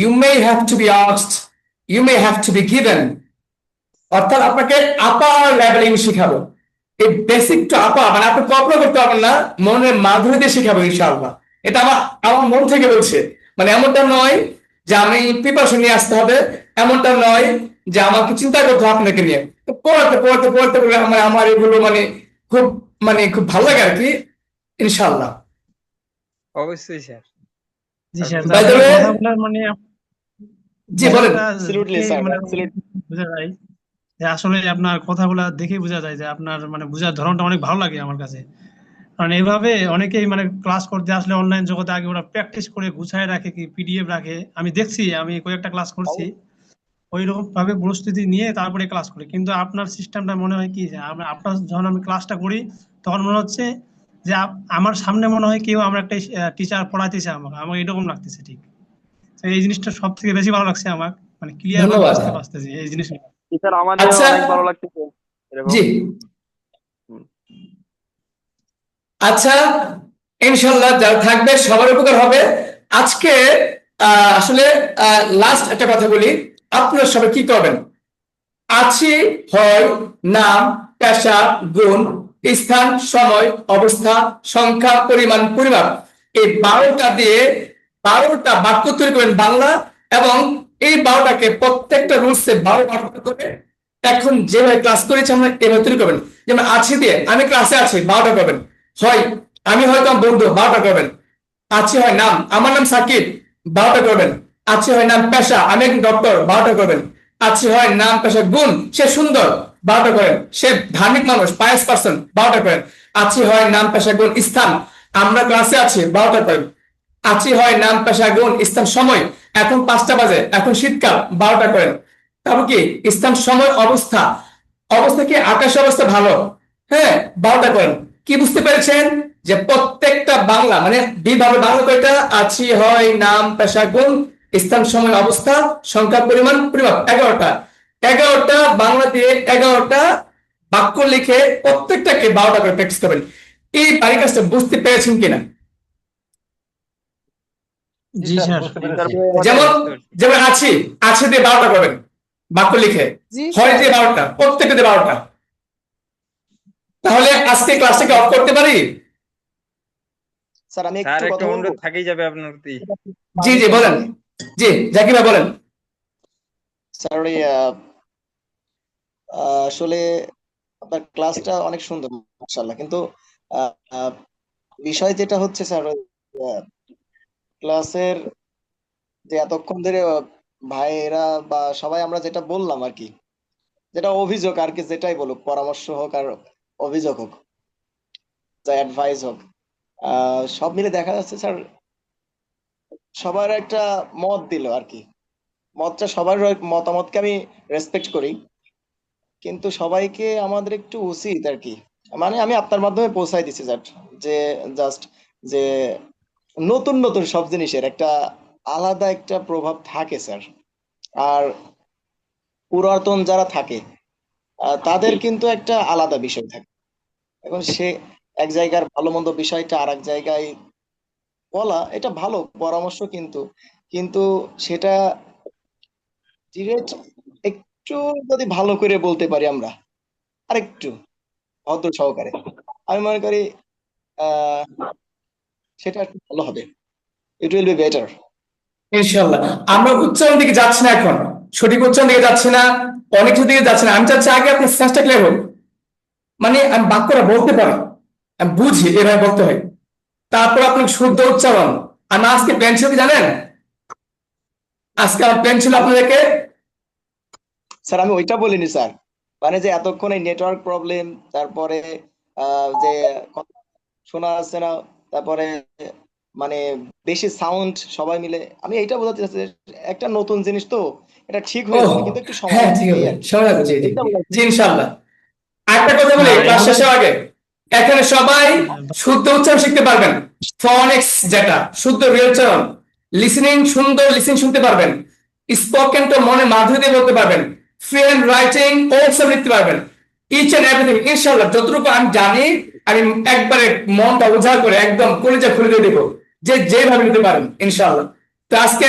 you may have to be asked, you may have to be given. অর্থাৎ আপনাকে আপার লেভেলিং শিখাবো। এই বেসিক টু আপার, মানে আপনি কল্পনা করতে পারবেন না, মনের মাধুরী দিয়ে শিখাবো ইনশাআল্লাহ। এটা আমার আমার মন থেকে বলছে, মানে এমনটা নয় যে আমি প্রিপারেশন নিয়ে আসতে হবে, এমনটা নয় যে আমাকে চিন্তা করতে হবে আপনাকে নিয়ে। তো পড়াতে পড়াতে পড়াতে পড়ে আমার এগুলো খুব ভালো লাগে আর কি, ইনশাআল্লাহ। অবশ্যই sir. G sir, By the আপনার way, কথাগুলো মানে জি বলেন। Absolutely, দেখে sir. মানে Absolutely. বোঝা যায় যে আসলে আপনার কথাগুলা দেখে বোঝা যায় যে আপনার মানে বোঝার ধরনটা অনেক ভালো লাগে আমার কাছে। কারণ এইভাবে অনেকেই মানে ক্লাস করতে আসলে অনলাইন জগতে আগে ওরা প্র্যাকটিস করে গুছায় রাখে, কি পিডিএফ রাখে, আমি দেখছি, আমি কয়েকটা ক্লাস করছি, ওই রকম ভাবে প্রস্তুতি নিয়ে তারপরে ক্লাস করি। কিন্তু আপনার সিস্টেমটা মনে হয় কি যে আপনার যখন আমি ক্লাসটা করি তখন মনে হচ্ছে যে আমার সামনে মনে হয় কেউ, আমার একটা টিচার পড়াইতেছে, আমার এরকম লাগতেছে ঠিক। তো এই জিনিসটা সব থেকে বেশি ভালো লাগছে আমার, মানে ক্লিয়ার ভাবে ধন্যবাদ। বুঝতে পারতেছি এই জিনিসটা। স্যার আমাদের আচ্ছা, অনেক ভালো লাগতেছে এরকম। জি আচ্ছা, ইনশাল্লাহ যারা থাকবে সবার উপকার হবে। আজকে আসলে লাস্ট একটা কথা বলি, আপনারা সবাই কি করবেন, আছি হয় নাম, পেশা, গুণ, স্থান, সময়, অবস্থা, সংখ্যা, পরিমাণ, পরিমাপ, এই 12টা দিয়ে 12টা বাক্য তৈরি করবেন বাংলা, এবং এই 12টাকে প্রত্যেকটা রুলসে 12 বাক্য করে এখন যেভাবে ক্লাস করেছি আমরা এভাবে তৈরি করবেন। যেমন আছি দিয়ে আমি ক্লাসে আছি 12টা করবেন, হয় আমি হয়তো আমার বন্ধু 12টা করবেন, আছি হয় নাম আমার নাম সাকিব 12টা করবেন, আছি হয় নাম পেশা আমি একজন ডক্টর 12টা করবেন, আছি হয় নাম পেশা গুণ সে সুন্দর 12টা করেন, সে ধার্মিক মানুষ পায়েস পার্সন 12টা করেন, আছি হয় নাম পেশা গুণ স্থান আমরা ক্লাসে আছি 12টা করেন, আছি হয় নাম পেশা গুণ স্থান সময় এখন 5টা বাজে এখন শীতকাল 12টা করেন। তারপর কি স্থান সময় অবস্থা, অবস্থা কি আকাশ অবস্থা ভালো, হ্যাঁ 12টা করেন। কি বুঝতে পেরেছেন যে প্রত্যেকটা বাংলা মানে বিভাবে বাংলা কয়টা আছি হয় নাম পেশা গুণ স্থান সময় অবস্থা সংখ্যা পরিমাণ পরিমাপ 11টা, 11টা বাংলা দিয়ে 11টা বাক্য লিখে প্রত্যেকটাকে 12টা করে প্র্যাকটিস করবেন। এই কাজটা বুঝতে পেরেছেন কিনা? জি স্যার। যেমন যেমন আছি আছে দিয়ে 12টা করবেন বাক্য লিখে, হয় দিয়ে 12টা, প্রত্যেকটা দিয়ে 12টা। তাহলে আজকে ক্লাসটাকে অফ করতে পারি? স্যার আমি স্যার একটু একটা কথা বলবো? অনুরোধ থাকেই যাবে আপনার প্রতি। জি জি বলেন, জি জাকির ভাই বলেন। স্যার ওই আসলে আপনার ক্লাসটা অনেক সুন্দর মাশাআল্লাহ, কিন্তু বিষয় যেটা হচ্ছে স্যার ক্লাসের যে এতক্ষণ ধরে ভাইয়েরা বা সবাই আমরা যেটা বললাম আর কি, যেটা অভিযোগ আর কি, যেটাই বলুক পরামর্শ হোক আর অভিযোগ হোক যা অ্যাডভাইস হোক, সব মিলে দেখা যাচ্ছে স্যার সবার একটা মত দিল আর কি। মতটা সবার মতামতকে আমি রেসপেক্ট করি, কিন্তু সবাইকে আমাদের একটু উচিত আর কি, মানে আমি আপনার মাধ্যমে পৌঁছাই দিচ্ছি জাস্ট যে নতুন নতুন সব জিনিসের একটা আলাদা একটা প্রভাব থাকে স্যার। আর পুরাতন যারা থাকে তাদের কিন্তু একটা আলাদা বিষয় থাকে। এখন সে এক জায়গার ভালো মন্দ বিষয়টা আর এক জায়গায় বলা এটা ভালো পরামর্শ, কিন্তু কিন্তু সেটা ডিরেক্ট একটু যদি ভালো করে বলতে পারি আমরা আর একটু ভদ্র সহকারে, আমি মনে করি সেটা একটু ভালো হবে, ইট উইল বি বেটার। ইনশাআল্লাহ আমরা উচ্চারণ দিকে যাচ্ছি না, এখন সঠিক উচ্চারণ দিকে যাচ্ছি না, অনেক কিছু দিকে যাচ্ছি না। আমি চাচ্ছি আগে আপনার সেন্সটা ক্লিয়ার হোক, মানে আমি বাক্যটা বলতে পারি, আমি বুঝি এভাবে বলতে হয়, তারপর আপনার শুদ্ধ উচ্চারণ। আমি আজকে প্ল্যান ছিল কি জানেন, আজকে আমার প্ল্যান ছিল আপনাদেরকে স্যার আমি ওইটা বলিনি স্যার, মানে যে এতক্ষণ এই নেটওয়ার্ক প্রবলেম, তারপরে যে কথা শোনা যাচ্ছে না, তারপরে মানে বেশি সাউন্ড সবাই মিলে, আমি এইটা বোঝাতে চাচ্ছি যে একটা নতুন জিনিস তো এটা ঠিক হয়ে যাবে, কিন্তু একটু সময় হ্যাঁ লাগবে, ঠিক এই আছে আর কি। সময় লাগবে, জি জি এটা বোঝাতে জি ইনশাআল্লাহ। একটা কথা বলি ক্লাস শেষের আগে, এখানে সবাই শুদ্ধ উচ্চারণ শিখতে পারবেন, ফনিক্স যেটা শুদ্ধ রিয়েল উচ্চারণ, লিসেনিং সুন্দর লিসেনিং শুনতে পারবেন, স্পোকেন তো মনে মাধুরী দিয়ে বলতে পারবেন, ফ্রি হ্যান্ড রাইটিং অলসো লিখতে পারবেন, ইচ এন্ড এভরিথিং ইনশাআল্লাহ যতটুকু আমি জানি আমি একবারে মনটা উজাড় করে একদম কলিজা খুলে দিয়ে দিব, যে যেভাবে নিতে পারেন ইনশাআল্লাহ। তো আজকে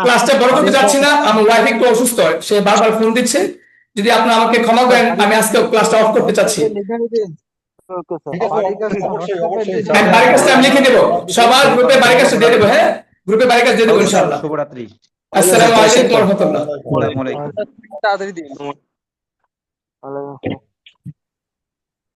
ক্লাসটা বড় করতে যাচ্ছি না, আমার ওয়াইফ একটু অসুস্থ, সে বারবার ফোন দিচ্ছে, যদি আপনি আমাকে ক্ষমা করেন আমি আজকে ক্লাসটা অফ করতে চাচ্ছি। আমি বাড়ির কাজটা আমি লিখে দেবো, সবার গ্রুপে বাড়ির কাজটা দিয়ে দেবো, হ্যাঁ গ্রুপে বাড়ির কাজ দিয়ে দেবো ইনশাআল্লাহ। শুভরাত্রি। আসসালামু আলাইকুম ওয়া রাহমাতুল্লাহ। আসসালামু আলাইকুম। তাড়াতাড়ি দিন।